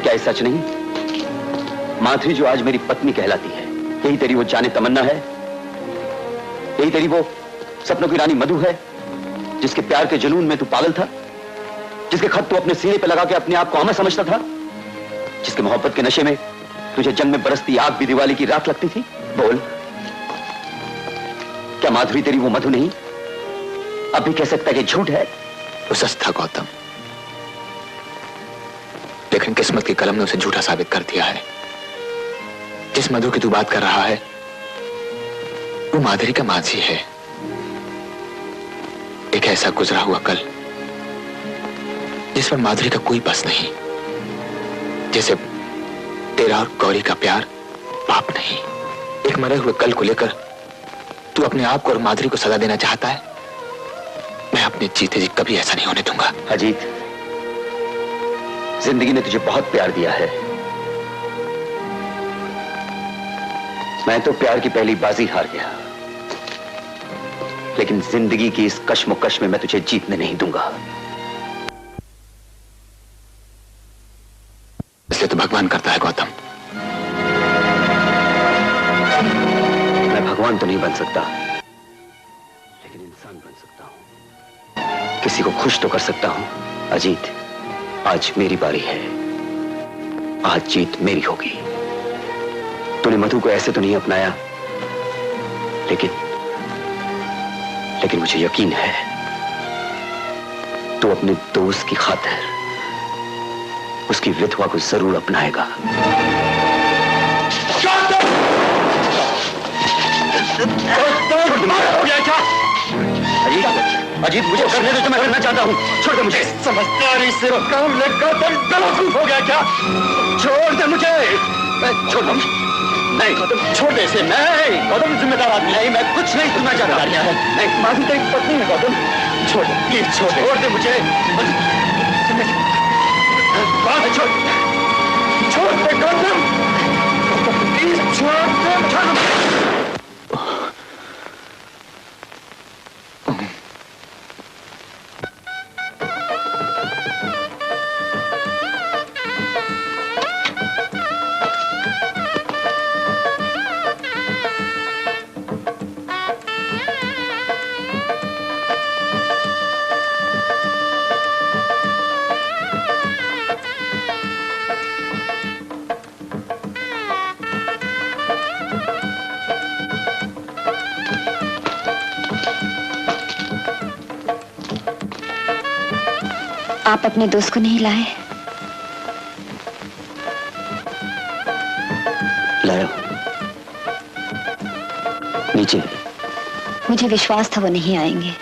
क्या ये सच नहीं? माधुरी जो आज मेरी पत्नी कहलाती है, यही तेरी वो जाने तमन्ना है? यही तेरी वो सपनों की रानी मधु है, जिसके प्यार के जुनून में तू पागल था, जिसके खत तू अपने सीने पे लगा के अपने आप को अमर समझता था, जिसके मोहब्बत के नशे में तुझे जंग में बरसती आग भी दिवाली की रात लगती थी? बोल, क्या माधुरी तेरी वो मधु नहीं? अब भी कह सकता कि झूठ है? वो सच था गौतम, लेकिन किस्मत की कलम ने उसे झूठा साबित कर दिया है। जिस मधु की तू बात कर रहा है वो माधुरी का माझी है। एक ऐसा गुजरा हुआ कल जिस पर माधुरी का कोई बस नहीं। जैसे तेरा और गौरी का प्यार पाप नहीं। एक मरे हुए कल को लेकर तू अपने आप को और माधुरी को सजा देना चाहता है। मैं अपने जीते जी कभी ऐसा नहीं होने दूंगा। अजीत, जिंदगी ने तुझे बहुत प्यार दिया है। मैं तो प्यार की पहली बाजी हार गया, लेकिन जिंदगी की इस कश्मोकश में मैं तुझे जीतने नहीं दूंगा। इसलिए तो भगवान करता है गौतम। मैं भगवान तो नहीं बन सकता, लेकिन इंसान बन सकता हूं। किसी को खुश तो कर सकता हूं। अजीत, आज मेरी बारी है। आज जीत मेरी होगी। तूने मधु को ऐसे तो नहीं अपनाया, लेकिन मुझे यकीन है तू अपने दोस्त की खातिर उसकी विधवा को जरूर अपनाएगा। अजीत, मुझे करने दो जो मैं करना चाहता हूँ। छोड़ दे मुझे। समझदारी से काम लेकर बेवकूफ हो गया क्या? छोड़ दे मुझे। छोड़ दे। नहीं गौतम, छोड़ दे इसे। नहीं गौतम, जिम्मेदार आदमी। नहीं, मैं कुछ नहीं सुनना चाहता। नहीं, माधु तेरी पत्नी है गौतम। छोड़ दे प्लीज, छोड़ दे मुझे। छोड़ दे गौतम, प्लीज छोड़ दे। आप अपने दोस्त को नहीं लाए? लाया नीचे। मुझे विश्वास था वो नहीं आएंगे,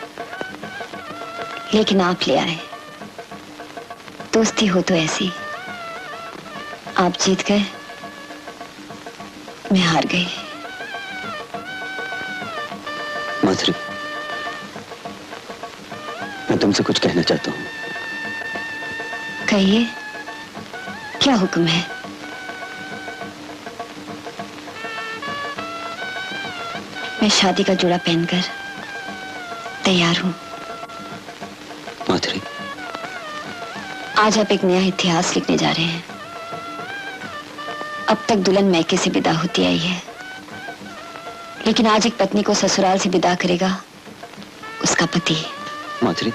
लेकिन आप ले आए। दोस्ती हो तो ऐसी। आप जीत गए, मैं हार गई। माधुरी, मैं तुमसे कुछ कहना चाहता हूँ। कहिए, क्या हुक्म है? मैं शादी का जोड़ा पहनकर तैयार हूं। माधुरी, आज आप एक नया इतिहास लिखने जा रहे हैं। अब तक दुल्हन मैके से विदा होती आई है, लेकिन आज एक पत्नी को ससुराल से विदा करेगा उसका पति। माधुरी,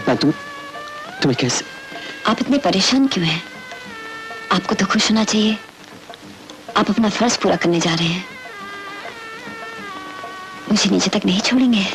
मैं तुम्हें कैसे? आप इतने परेशान क्यों हैं? आपको तो खुश होना चाहिए। आप अपना फर्ज पूरा करने जा रहे हैं। मुझे नीचे तक नहीं छोड़ेंगे।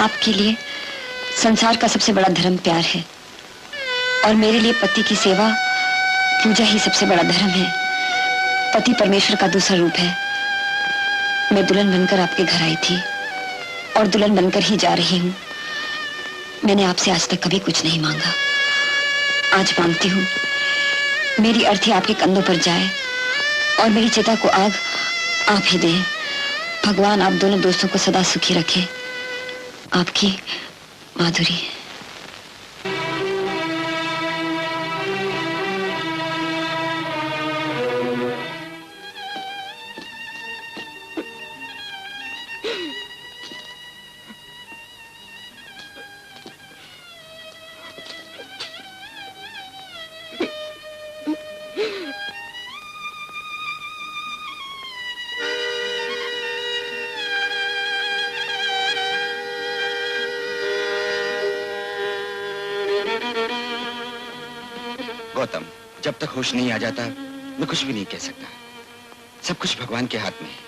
आपके लिए संसार का सबसे बड़ा धर्म प्यार है, और मेरे लिए पति की सेवा पूजा ही सबसे बड़ा धर्म है। पति परमेश्वर का दूसरा रूप है। मैं दुल्हन बनकर आपके घर आई थी और दुल्हन बनकर ही जा रही हूँ। मैंने आपसे आज तक कभी कुछ नहीं मांगा। आज मांगती हूँ मेरी अर्थी आपके कंधों पर जाए और मेरी चिता को आग आप ही दें। भगवान आप दोनों दोस्तों को सदा सुखी रखे। आपकी माधुरी। गौतम, जब तक होश नहीं आ जाता मैं कुछ भी नहीं कह सकता। सब कुछ भगवान के हाथ में है।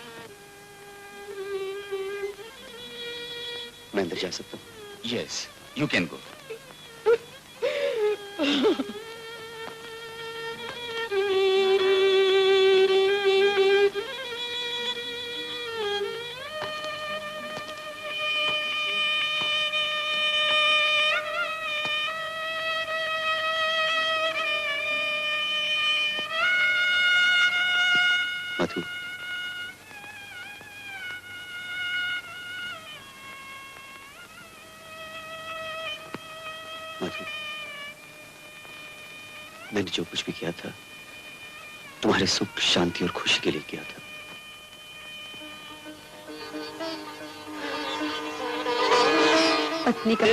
मैं अंदर जा सकता हूँ? Yes, you can go. Madhu, Madhu, मैंने जो कुछ भी किया था तुम्हारे सुख, शांति और खुशी के लिए किया था। पत्नी का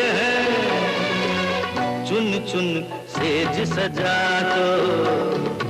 चुन चुन सेज सजा दो,